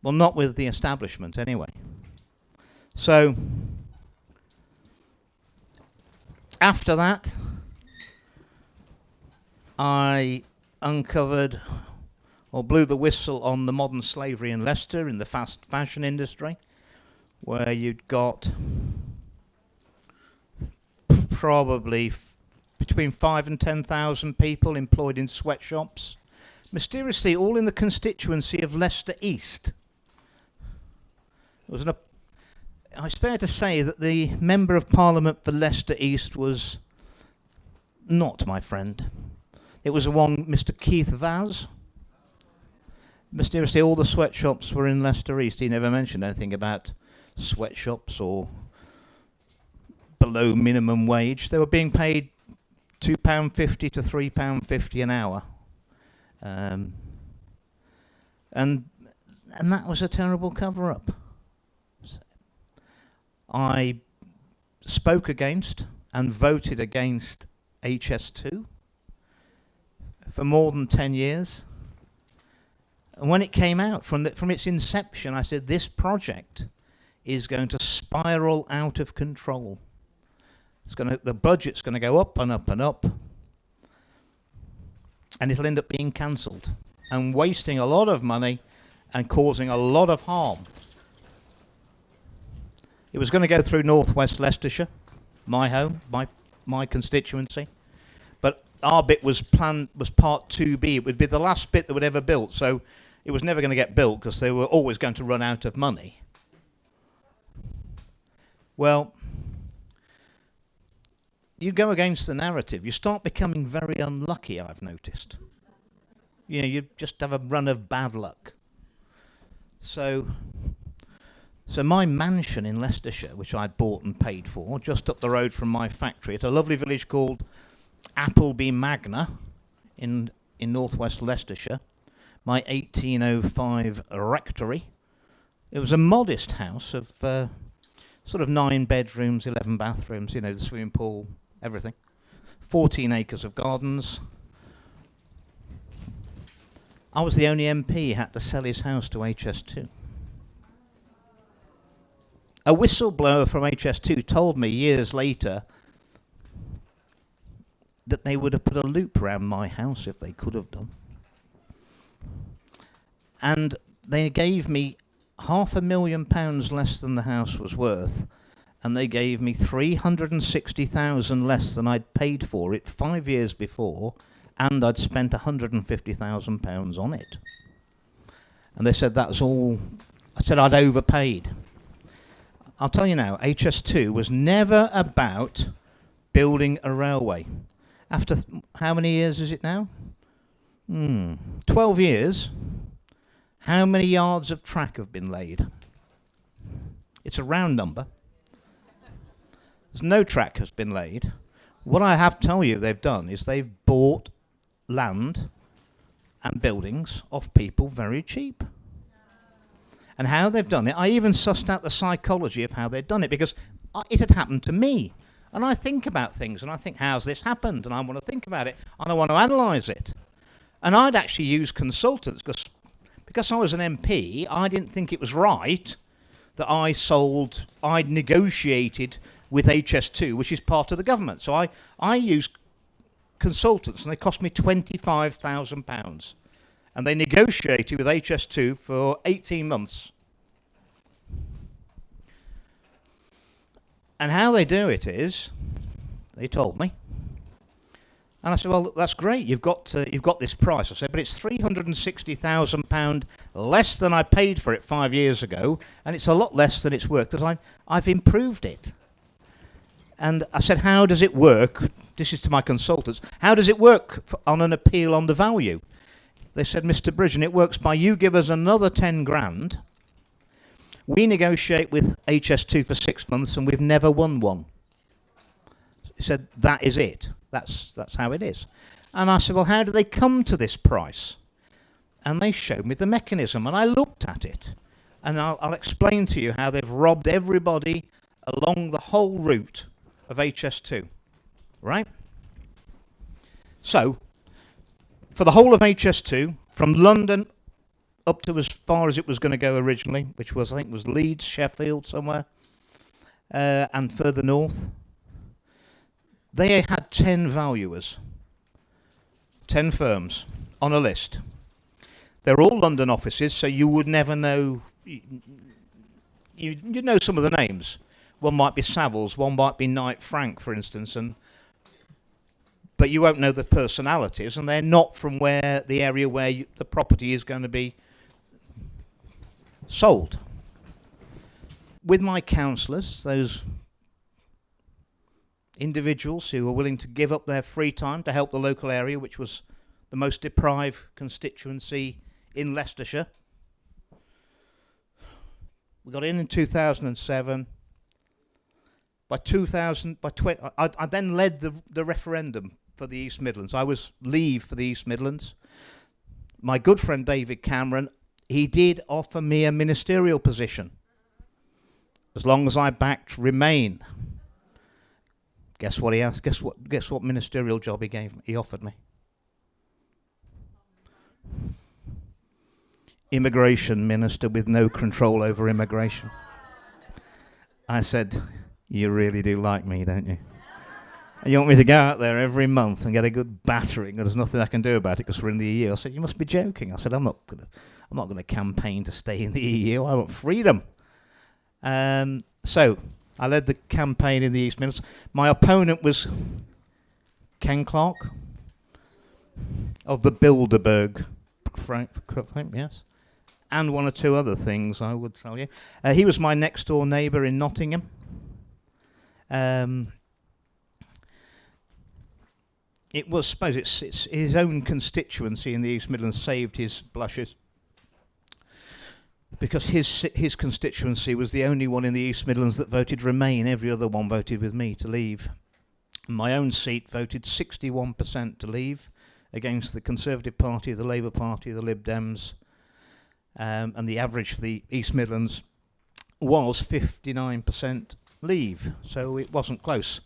Well, not with the establishment anyway. So, after that, I uncovered or blew the whistle on the modern slavery in Leicester in the fast fashion industry, where you'd got probably between 5 and 10,000 people employed in sweatshops, mysteriously all in the constituency of Leicester East. It's fair to say that the Member of Parliament for Leicester East was not my friend. It was one Mr. Keith Vaz. Mysteriously all the sweatshops were in Leicester East. He never mentioned anything about sweatshops or below minimum wage. They were being paid £2.50 to £3.50 an hour. And that was a terrible cover-up. I spoke against and voted against HS2 for more than 10 years. And when it came out from its inception, I said, this project is going to spiral out of control. The budget's going to go up and up and up, and it'll end up being cancelled and wasting a lot of money and causing a lot of harm. It was going to go through northwest Leicestershire, my home, my constituency, but our bit was part 2B. It would be the last bit that would ever built, so it was never going to get built because they were always going to run out of money. Well, you go against the narrative, you start becoming very unlucky, I've noticed. You know, you just have a run of bad luck. So my mansion in Leicestershire, which I'd bought and paid for, just up the road from my factory, at a lovely village called Appleby Magna in northwest Leicestershire, my 1805 rectory. It was a modest house of sort of 9 bedrooms, 11 bathrooms, you know, the swimming pool, everything. 14 acres of gardens. I was the only MP who had to sell his house to HS2. A whistleblower from HS2 told me years later that they would have put a loop around my house if they could have done. And they gave me £500,000 less than the house was worth, and they gave me £360,000 less than I'd paid for it 5 years before, and I'd spent £150,000 on it. And they said that was all. I said I'd overpaid. I'll tell you now, HS2 was never about building a railway. After how many years is it now? 12 years. How many yards of track have been laid? It's a round number. There's no track has been laid. What I have to tell you they've done is they've bought land and buildings off people very cheap. And how they've done it, I even sussed out the psychology of how they'd done it, because it had happened to me. And I think about things, and I think, how's this happened? And I want to think about it, and I want to analyse it. And I'd actually used consultants, because I was an MP, I didn't think it was right that I'd negotiated with HS2, which is part of the government. So I used consultants, and they cost me £25,000. And they negotiated with HS2 for 18 months. And how they do it is, they told me, and I said, well, that's great, you've got this price. I said, but it's £360,000 less than I paid for it 5 years ago, and it's a lot less than it's worth, because I've improved it. And I said, how does it work? This is to my consultants. How does it work on an appeal on the value? They said, Mr. Bridgen, it works by you give us another 10 grand. We negotiate with HS2 for 6 months, and we've never won one. He said, that is it. That's how it is. And I said, well, how do they come to this price? And they showed me the mechanism, and I looked at it. And I'll explain to you how they've robbed everybody along the whole route of HS2. Right? So, For the whole of HS2, from London up to as far as it was going to go originally, which was, I think, was Leeds, Sheffield, somewhere, and further north, they had 10 valuers, 10 firms on a list. They're all London offices, so you would never know. You know some of the names. One might be Savills, one might be Knight Frank, for instance, but you won't know the personalities, and they're not from where the area where the property is going to be sold. With my counsellors, those individuals who were willing to give up their free time to help the local area, which was the most deprived constituency in Leicestershire, we got in 2007. I then led the referendum for the East Midlands. I was leave for the East Midlands. My good friend David Cameron, he did offer me a ministerial position as long as I backed Remain. Guess what he asked? Guess what ministerial job he offered me? Immigration minister with no control over immigration. I said, you really do like me, don't you? And you want me to go out there every month and get a good battering, and there's nothing I can do about it because we're in the EU. I said, you must be joking. I said, I'm not going to campaign to stay in the EU. I want freedom. So I led the campaign in the East Midlands. My opponent was Ken Clark of the Bilderberg, yes, and one or two other things I would tell you. He was my next door neighbour in Nottingham. It was, suppose it's his own constituency in the East Midlands saved his blushes, because his constituency was the only one in the East Midlands that voted Remain. Every other one voted with me to leave. My own seat voted 61% to leave against the Conservative Party, the Labour Party, the Lib Dems, and the average for the East Midlands was 59% leave, so it wasn't close.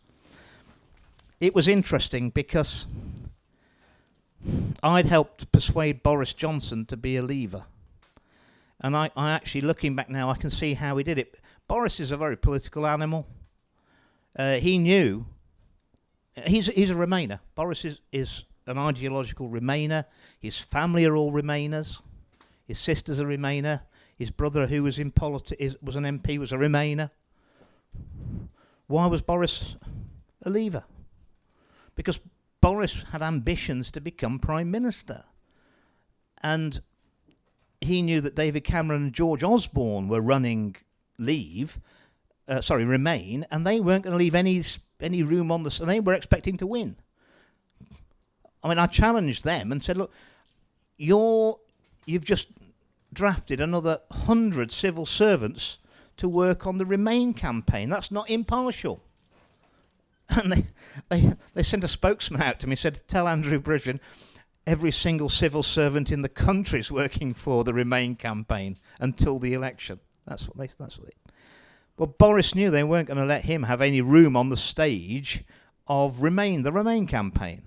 It was interesting because I'd helped persuade Boris Johnson to be a leaver. And I actually, looking back now, I can see how he did it. Boris is a very political animal. He knew. He's a Remainer. Boris is an ideological Remainer. His family are all Remainers. His sister's a Remainer. His brother, who was in politics, was an MP, was a Remainer. Why was Boris a leaver? Because Boris had ambitions to become Prime Minister. And he knew that David Cameron and George Osborne were running Remain, and they weren't going to leave any room on and they were expecting to win. I mean, I challenged them and said, look, you've just drafted another 100 civil servants to work on the Remain campaign. That's not impartial. And they sent a spokesman out to me, said, tell Andrew Bridgen every single civil servant in the country is working for the Remain campaign until the election. Well, Boris knew they weren't going to let him have any room on the stage of the Remain campaign.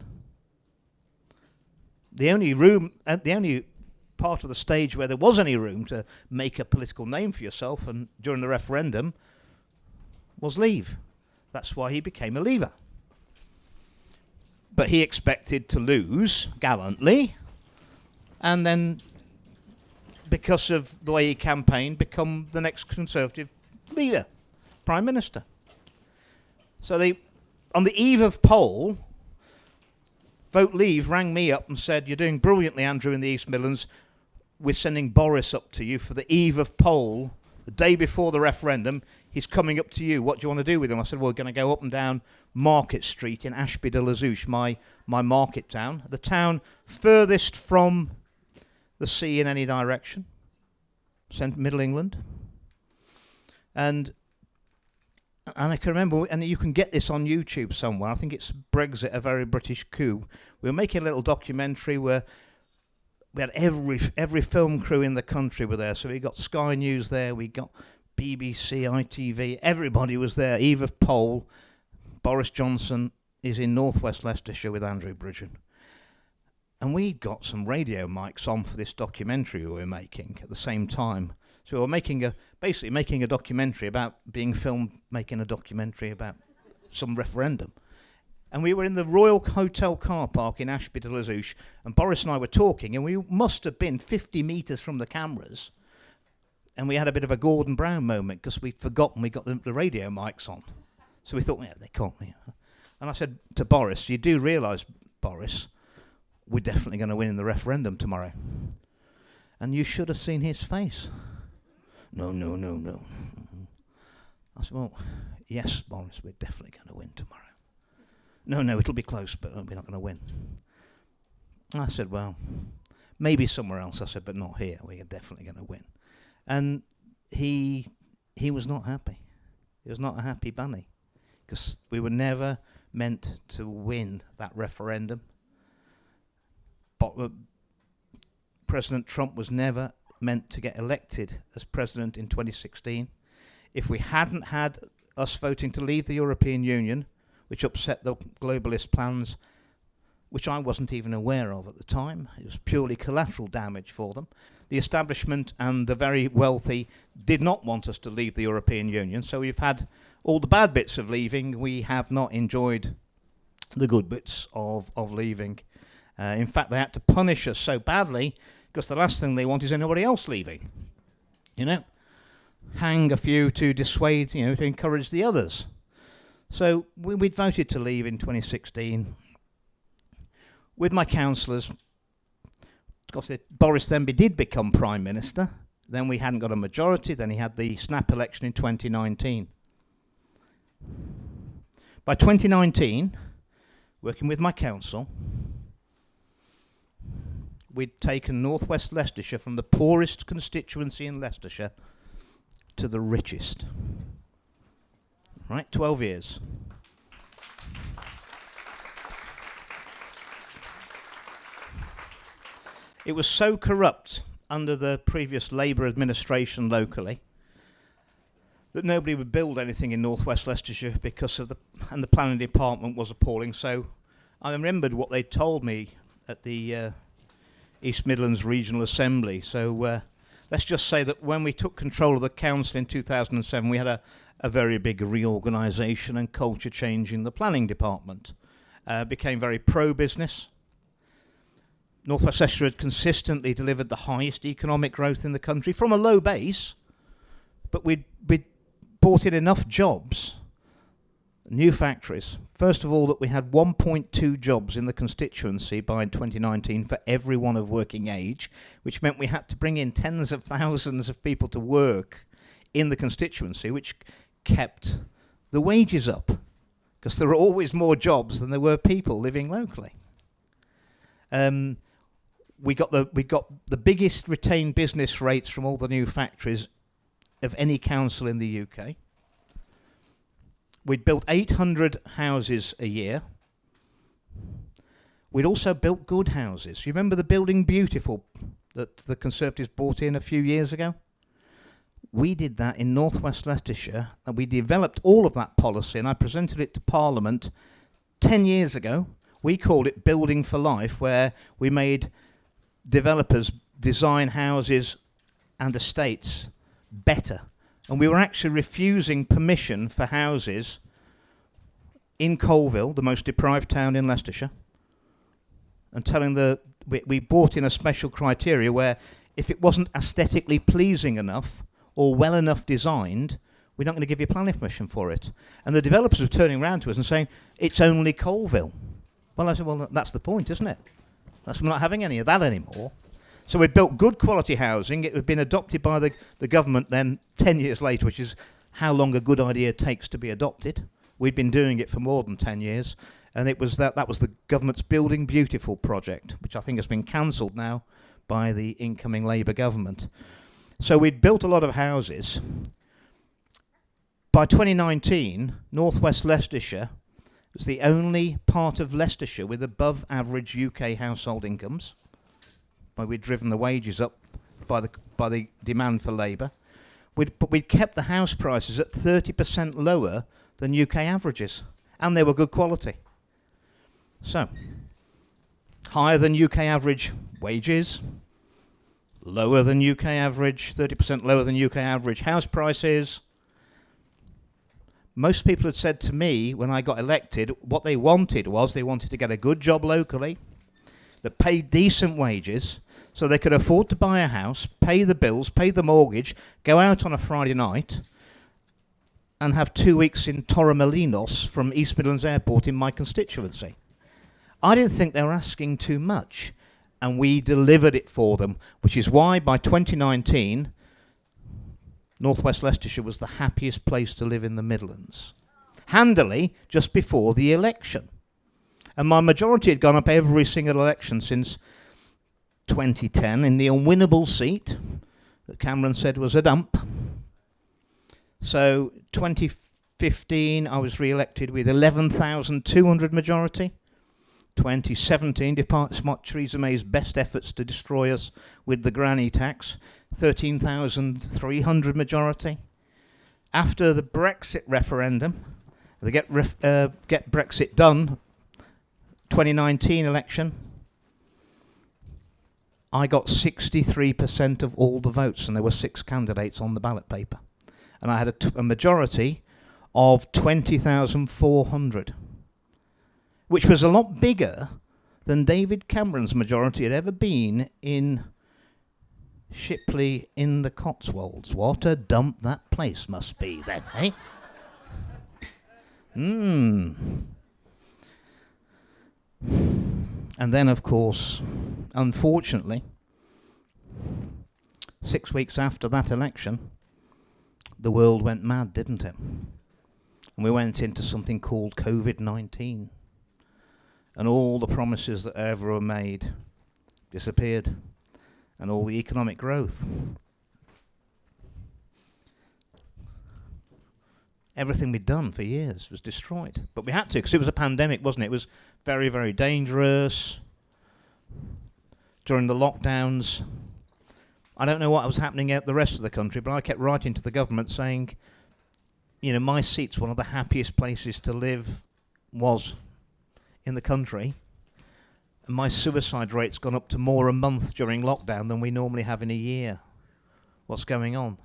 The only part of the stage where there was any room to make a political name for yourself and during the referendum was leave. That's why he became a leaver. But he expected to lose gallantly, and then, because of the way he campaigned, become the next Conservative leader, Prime Minister. So on the eve of poll, Vote Leave rang me up and said, you're doing brilliantly, Andrew, in the East Midlands. We're sending Boris up to you for the eve of poll, the day before the referendum. He's coming up to you. What do you want to do with him? I said, well, we're going to go up and down Market Street in Ashby de la Zouch, my market town, the town furthest from the sea in any direction, Middle England. And I can remember, and you can get this on YouTube somewhere, I think it's Brexit, a Very British Coup. We were making a little documentary where we had every film crew in the country were there. So we got Sky News there, we got BBC, ITV, everybody was there. Eve of poll, Boris Johnson is in northwest Leicestershire with Andrew Bridgen. And we got some radio mics on for this documentary we were making at the same time. So we were basically making a documentary about being filmed, making a documentary about some referendum. And we were in the Royal Hotel car park in Ashby-de-la-Zouch, and Boris and I were talking, and we must have been 50 metres from the cameras, and we had a bit of a Gordon Brown moment because we'd forgotten we got the radio mics on. So we thought, yeah, they can't be. And I said to Boris, you do realise, Boris, we're definitely going to win in the referendum tomorrow. And you should have seen his face. No. I said, well, yes, Boris, we're definitely going to win tomorrow. No, it'll be close, but we're not going to win. I said, well, maybe somewhere else. I said, but not here. We're definitely going to win. And he was not happy. He was not a happy bunny, because we were never meant to win that referendum. But President Trump was never meant to get elected as president in 2016. If we hadn't had us voting to leave the European Union, which upset the globalist plans, which I wasn't even aware of at the time, it was purely collateral damage for them. The establishment and the very wealthy did not want us to leave the European Union, so we've had all the bad bits of leaving. We have not enjoyed the good bits of leaving. In fact, they had to punish us so badly because the last thing they want is anybody else leaving. Hang a few to dissuade, to encourage the others. So we'd voted to leave in 2016 with my councillors. Boris then did become Prime Minister. Then we hadn't got a majority. Then he had the snap election in 2019. By 2019, working with my council, we'd taken North West Leicestershire from the poorest constituency in Leicestershire to the richest. Right, 12 years. It was so corrupt under the previous Labour administration locally that nobody would build anything in North West Leicestershire because of and the planning department was appalling. So I remembered what they told me at the East Midlands Regional Assembly. So let's just say that when we took control of the council in 2007, we had a very big reorganisation and culture change in the planning department. Became very pro-business. North West Leicestershire had consistently delivered the highest economic growth in the country from a low base, but we'd brought in enough jobs, new factories. First of all, that we had 1.2 jobs in the constituency by 2019 for everyone of working age, which meant we had to bring in tens of thousands of people to work in the constituency, which kept the wages up, because there were always more jobs than there were people living locally. We got the biggest retained business rates from all the new factories of any council in the UK. We'd built 800 houses a year. We'd also built good houses. You remember the Building Beautiful that the Conservatives brought in a few years ago? We did that in North West Leicestershire, and we developed all of that policy, and I presented it to Parliament 10 years ago. We called it Building for Life, where we made developers design houses and estates better. And we were actually refusing permission for houses in Colville, the most deprived town in Leicestershire, and telling we brought in a special criteria where if it wasn't aesthetically pleasing enough or well enough designed, we're not going to give you planning permission for it. And the developers were turning around to us and saying, it's only Colville. Well, I said, well, that's the point, isn't it? We're not having any of that anymore. So we built good quality housing. It had been adopted by the government then 10 years later, which is how long a good idea takes to be adopted. We'd been doing it for more than 10 years. And it was that was the government's Building Beautiful project, which I think has been cancelled now by the incoming Labour government. So we'd built a lot of houses. By 2019, North West Leicestershire was the only part of Leicestershire with above average UK household incomes. But we'd driven the wages up by the demand for labour. But we'd kept the house prices at 30% lower than UK averages, and they were good quality. So, higher than UK average wages, lower than UK average, 30% lower than UK average house prices. Most people had said to me when I got elected, what they wanted was they wanted to get a good job locally that paid decent wages so they could afford to buy a house, pay the bills, pay the mortgage, go out on a Friday night and have 2 weeks in Torremolinos from East Midlands Airport in my constituency. I didn't think they were asking too much, and we delivered it for them, which is why by 2019, North West Leicestershire was the happiest place to live in the Midlands. Handily, just before the election. And my majority had gone up every single election since 2010 in the unwinnable seat that Cameron said was a dump. So 2015, I was re-elected with 11,200 majority. 2017, despite Theresa May's best efforts to destroy us with the granny tax, 13,300 majority. After the Brexit referendum, the Get Brexit Done 2019 election, I got 63% of all the votes, and there were 6 candidates on the ballot paper. And I had a majority of 20,400, which was a lot bigger than David Cameron's majority had ever been in Shipley in the Cotswolds. What a dump that place must be then, eh? And then, of course, unfortunately, 6 weeks after that election, the world went mad, didn't it? And we went into something called COVID-19. And all the promises that ever were made disappeared. And all the economic growth. Everything we'd done for years was destroyed. But we had to, because it was a pandemic, wasn't it? It was very, very dangerous. During the lockdowns, I don't know what was happening out the rest of the country, but I kept writing to the government saying, you know, my seat's one of the happiest places to live was in the country. And my suicide rate's gone up to more a month during lockdown than we normally have in a year. What's going on?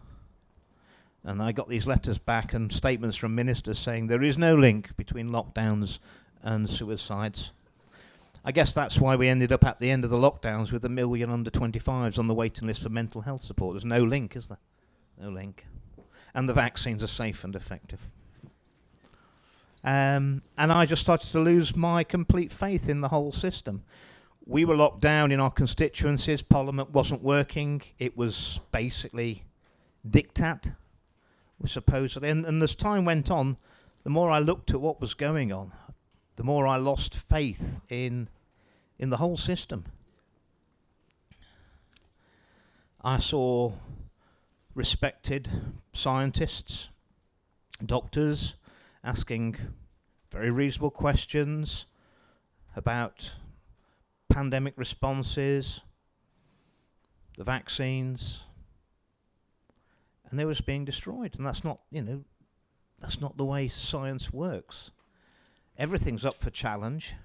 And I got these letters back and statements from ministers saying there is no link between lockdowns and suicides. I guess that's why we ended up at the end of the lockdowns with 1 million under 25s on the waiting list for mental health support. There's no link, is there? No link. And the vaccines are safe and effective. And I just started to lose my complete faith in the whole system. We were locked down in our constituencies. Parliament wasn't working. It was basically diktat, supposedly. And as time went on, the more I looked at what was going on, the more I lost faith in the whole system. I saw respected scientists, doctors, asking very reasonable questions about pandemic responses, the vaccines, and they were just being destroyed. And that's not, that's not the way science works. Everything's up for challenge.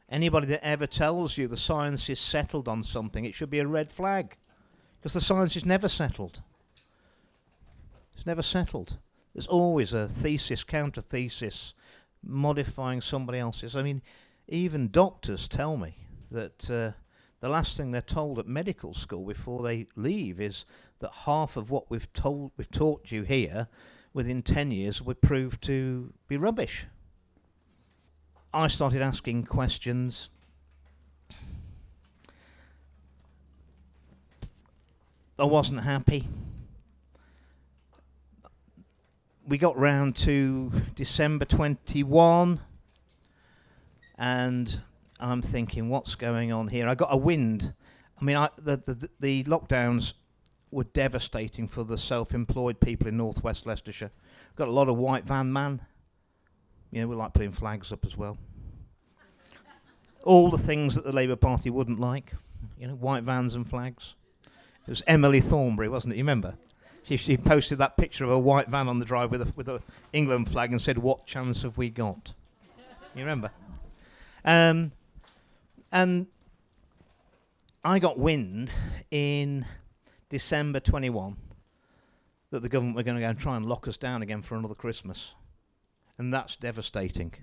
Anybody that ever tells you the science is settled on something, it should be a red flag, because the science is never settled. It's never settled. There's always a thesis, counter-thesis, modifying somebody else's. I mean, even doctors tell me that the last thing they're told at medical school before they leave is that half of what we've taught you here within 10 years would prove to be rubbish. I started asking questions. I wasn't happy. We got round to December 21, and I'm thinking, what's going on here? I got a wind. I mean, the lockdowns were devastating for the self-employed people in North West Leicestershire. Got a lot of white van man. We like putting flags up as well. All the things that the Labour Party wouldn't like. White vans and flags. It was Emily Thornberry, wasn't it? You remember? She posted that picture of a white van on the drive with a England flag and said, "What chance have we got?" You remember? And I got wind in December 21 that the government were going to go and try and lock us down again for another Christmas. And that's devastating,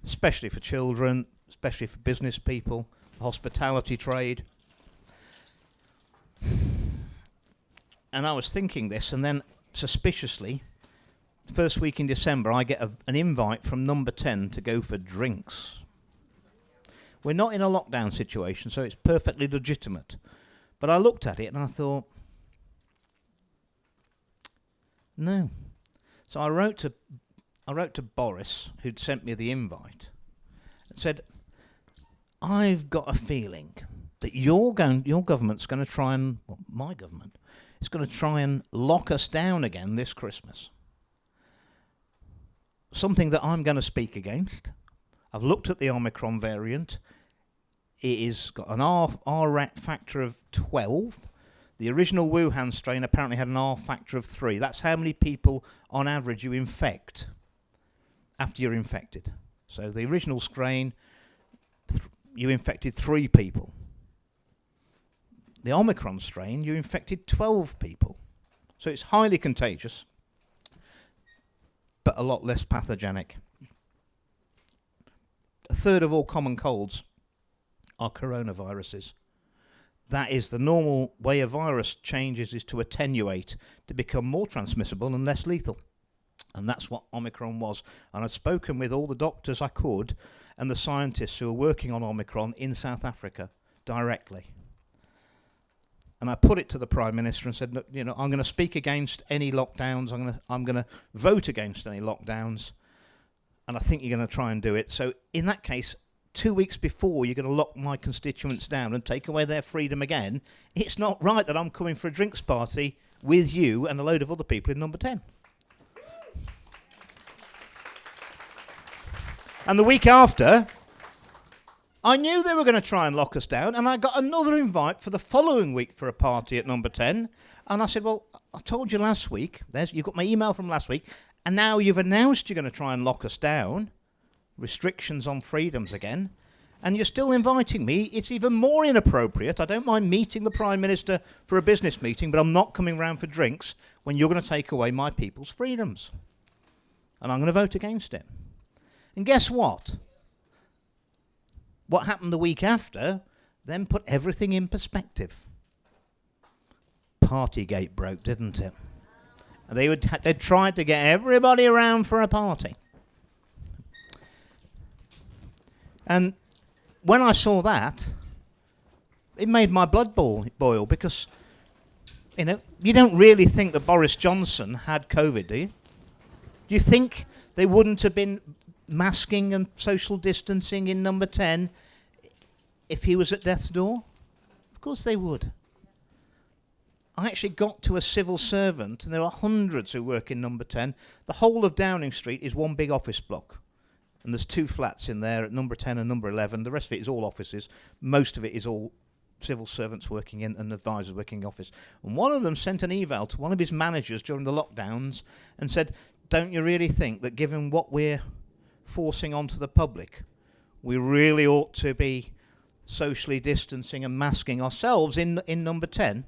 especially for children, especially for business people, the hospitality trade. And I was thinking this, and then suspiciously, first week in December, I get an invite from Number 10 to go for drinks. We're not in a lockdown situation, so it's perfectly legitimate. But I looked at it and I thought, no. So I wrote to Boris, who'd sent me the invite, and said, I've got a feeling that your government's going to try and, well, my government, is going to try and lock us down again this Christmas. Something that I'm going to speak against. I've looked at the Omicron variant. It has got an R factor of 12. The original Wuhan strain apparently had an R factor of 3. That's how many people on average you infect after you're infected. So the original strain, you infected 3 people. The Omicron strain, you infected 12 people. So it's highly contagious, but a lot less pathogenic. A third of all common colds are coronaviruses. That is the normal way a virus changes, is to attenuate, to become more transmissible and less lethal. And that's what Omicron was. And I've spoken with all the doctors I could and the scientists who are working on Omicron in South Africa directly. And I put it to the Prime Minister and said, look, I'm going to speak against any lockdowns. I'm going to vote against any lockdowns. And I think you're going to try and do it. So in that case, 2 weeks before you're going to lock my constituents down and take away their freedom again, it's not right that I'm coming for a drinks party with you and a load of other people in Number 10. And the week after, I knew they were going to try and lock us down, and I got another invite for the following week for a party at Number 10. And I said, well, I told you last week, you've got my email from last week, and now you've announced you're going to try and lock us down, restrictions on freedoms again, and you're still inviting me. It's even more inappropriate. I don't mind meeting the Prime Minister for a business meeting, but I'm not coming round for drinks when you're going to take away my people's freedoms. And I'm going to vote against it. And guess what? What happened the week after then put everything in perspective. Partygate broke, didn't it? And they tried to get everybody around for a party. And when I saw that, it made my blood boil because, you don't really think that Boris Johnson had COVID, do you? Do you think they wouldn't have been masking and social distancing in Number 10 if he was at death's door? Of course they would. I actually got to a civil servant, and there are hundreds who work in Number 10. The whole of Downing Street is one big office block. And there's 2 flats in there at Number 10 and Number 11. The rest of it is all offices. Most of it is all civil servants working in and advisors working in office. And one of them sent an email to one of his managers during the lockdowns and said, don't you really think that given what we're forcing onto the public, we really ought to be socially distancing and masking ourselves in Number 10?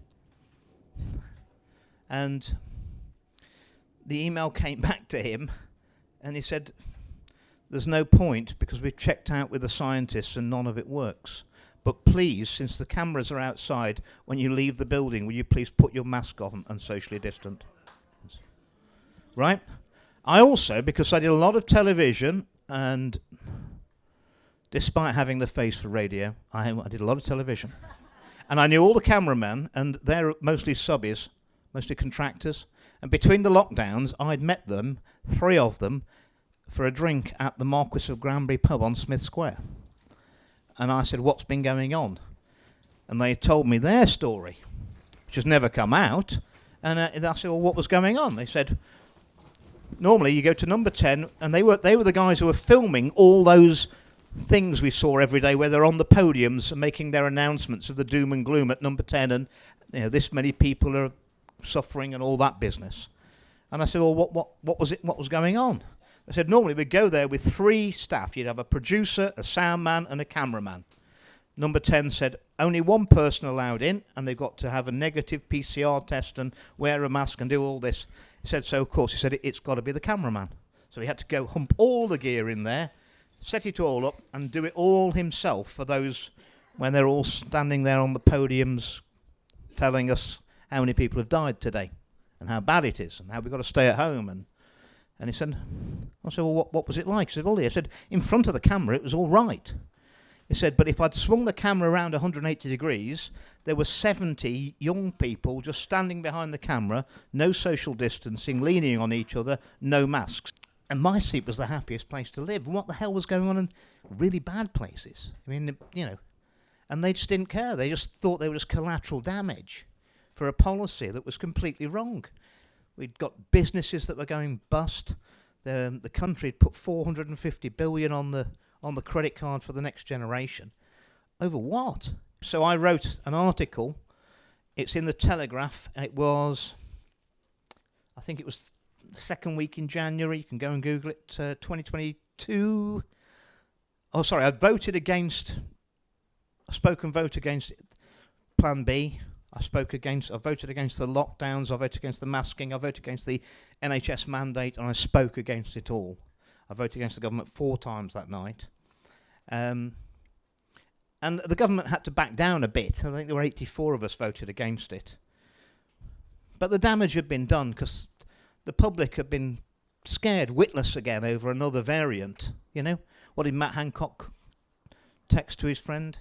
And the email came back to him and he said, there's no point because we've checked out with the scientists and none of it works. But please, since the cameras are outside, when you leave the building, will you please put your mask on and socially distant? Right? I also, because I did a lot of television, and despite having the face for radio, I did a lot of television. And I knew all the cameramen, and they're mostly subbies, mostly contractors. And between the lockdowns, I'd met them, 3 of them, for a drink at the Marquis of Granbury pub on Smith Square. And I said, what's been going on? And they told me their story, which has never come out. And I said, well, what was going on? They said, normally you go to Number 10, and they were the guys who were filming all those things we saw every day where they're on the podiums and making their announcements of the doom and gloom at Number 10 and this many people are suffering and all that business. And I said, well, what was it? What was going on? I said, normally we'd go there with 3 staff. You'd have a producer, a sound man and a cameraman. Number 10 said only one person allowed in, and they've got to have a negative PCR test and wear a mask and do all this. He said, so of course, he said it's got to be the cameraman. So he had to go hump all the gear in there, set it all up, and do it all himself for those when they're all standing there on the podiums telling us how many people have died today and how bad it is and how we've got to stay at home. And he said, I said, well, what was it like? He said, well, I said, in front of the camera, it was all right. He said, but if I'd swung the camera around 180 degrees, there were 70 young people just standing behind the camera, no social distancing, leaning on each other, no masks. And my seat was the happiest place to live. And what the hell was going on in really bad places? I mean, you know, and they just didn't care. They just thought they were just collateral damage for a policy that was completely wrong. We'd got businesses that were going bust. The country had put 450 billion on the credit card for the next generation. Over what? So I wrote an article. It's in the Telegraph. It was, I think it was the second week in January. You can go and Google it. 2022. Oh, sorry. I voted against. I spoke and voted against Plan B. I voted against the lockdowns. I voted against the masking. I voted against the NHS mandate, and I spoke against it all. I voted against the government 4 times that night. And the government had to back down a bit. I think there were 84 of us voted against it. But the damage had been done because the public had been scared witless again over another variant. You know, what did Matt Hancock text to his friend?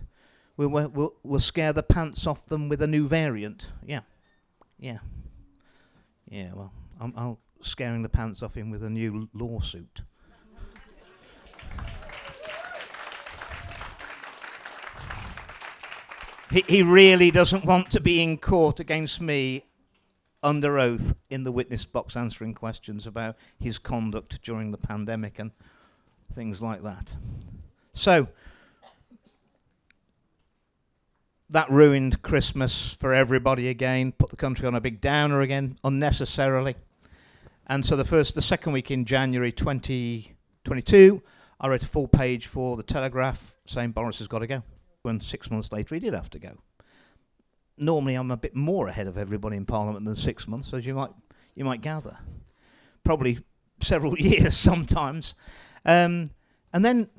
We'll scare the pants off them with a new variant. Yeah. Well, I'm scaring the pants off him with a new lawsuit. He really doesn't want to be in court against me under oath in the witness box answering questions about his conduct during the pandemic and things like that. So that ruined Christmas for everybody again, put the country on a big downer again, unnecessarily. And so the second week in January 2022, I wrote a full page for the Telegraph saying Boris has got to go. When 6 months later he did have to go. Normally I'm a bit more ahead of everybody in Parliament than 6 months, as you might gather. Probably several years sometimes. And then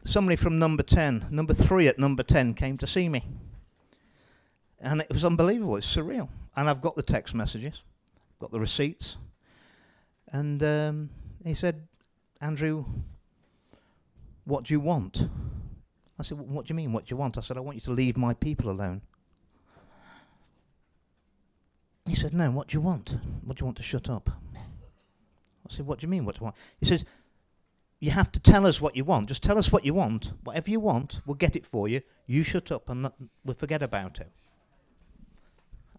somebody from number 3 at number 10 came to see me. And it was unbelievable, it's surreal. And I've got the text messages, got the receipts. And he said, Andrew, what do you want? I said, well, what do you mean, what do you want? I said, I want you to leave my people alone. He said, no, what do you want? What do you want to shut up? I said, what do you mean, what do you want? He says, you have to tell us what you want. Just tell us what you want. Whatever you want, we'll get it for you. You shut up and we'll forget about it.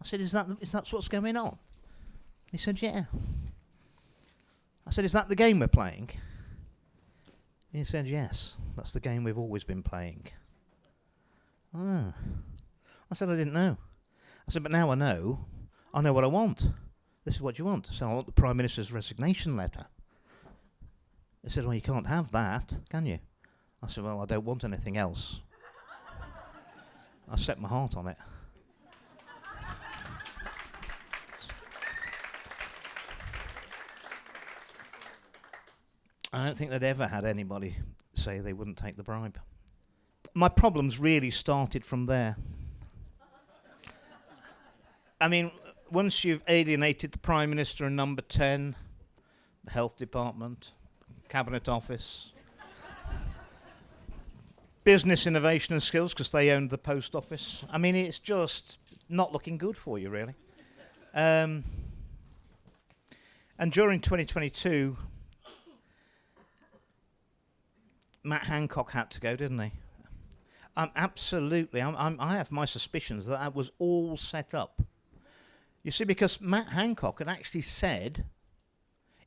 I said, is that what's going on? He said, yeah. I said, is that the game we're playing? He said, yes, that's the game we've always been playing. Ah. I said, I didn't know. I said, but now I know what I want. This is what you want. I said, I want the Prime Minister's resignation letter. He said, well, you can't have that, can you? I said, well, I don't want anything else. I set my heart on it. I don't think they'd ever had anybody say they wouldn't take the bribe. My problems really started from there. I mean, once you've alienated the Prime Minister and number 10, the Health Department, Cabinet Office, Business Innovation and Skills, because they owned the Post Office. I mean, it's just not looking good for you, really. And during 2022, Matt Hancock had to go, didn't he? Absolutely. I have my suspicions that was all set up. You see, because Matt Hancock had actually said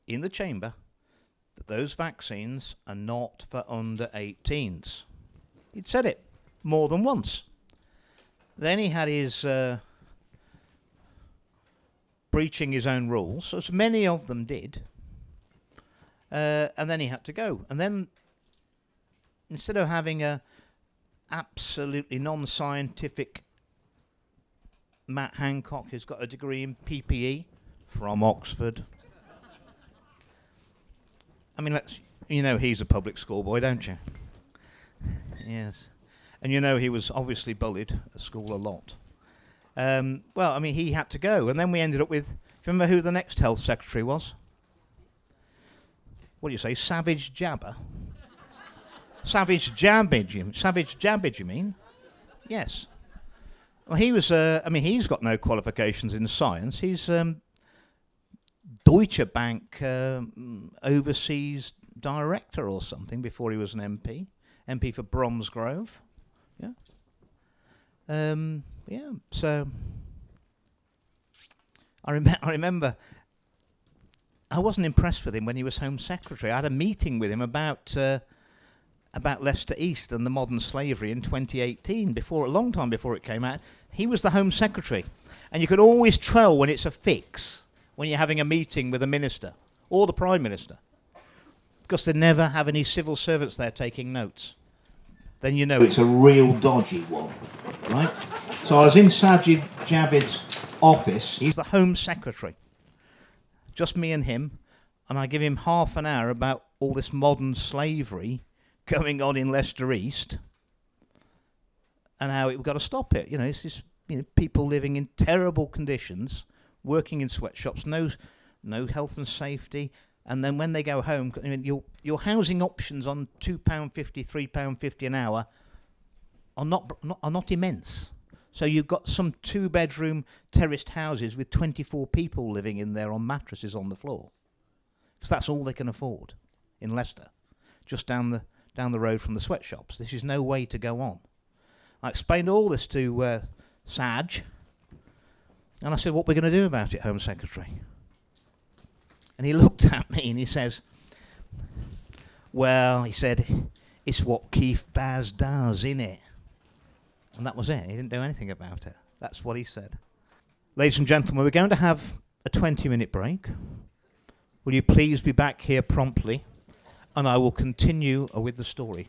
in the chamber that those vaccines are not for under 18s. He'd said it more than once. Then he had his breaching his own rules, as many of them did, and then he had to go. And then instead of having a absolutely non-scientific Matt Hancock, who's got a degree in PPE from Oxford. I mean, you know he's a public school boy, don't you? Yes. And you know he was obviously bullied at school a lot. Well, I mean, he had to go. And then we ended up with, do you remember who the next health secretary was? What do you say, Savage Jabber? Savage Jabbage, you mean? Yes. Well, he was, I mean, he's got no qualifications in science. He's Deutsche Bank overseas director or something before he was an MP. MP for Bromsgrove. Yeah. Yeah, so I remember I wasn't impressed with him when he was Home Secretary. I had a meeting with him about Leicester East and the modern slavery in 2018, a long time before it came out. He was the Home Secretary. And you can always tell when it's a fix, when you're having a meeting with a minister or the Prime Minister, because they never have any civil servants there taking notes. Then you know it's a real dodgy one, right? So I was in Sajid Javid's office. He's the Home Secretary. Just me and him. And I give him half an hour about all this modern slavery going on in Leicester East and how we've got to stop it. You know, it's just, you know, people living in terrible conditions, working in sweatshops, no health and safety. And then when they go home, I mean, your housing options on £2.50, £3.50 an hour are not immense. So you've got some 2-bedroom terraced houses with 24 people living in there on mattresses on the floor, because that's all they can afford in Leicester, just down the road from the sweatshops. This is no way to go on. I explained all this to Saj, and I said, "What are we going to do about it, Home Secretary?" And he looked at me and he says, "Well," he said, "it's what Keith Vaz does, innit?" And that was it. He didn't do anything about it. That's what he said. Ladies and gentlemen, we're going to have a 20-minute break. Will you please be back here promptly, and I will continue with the story.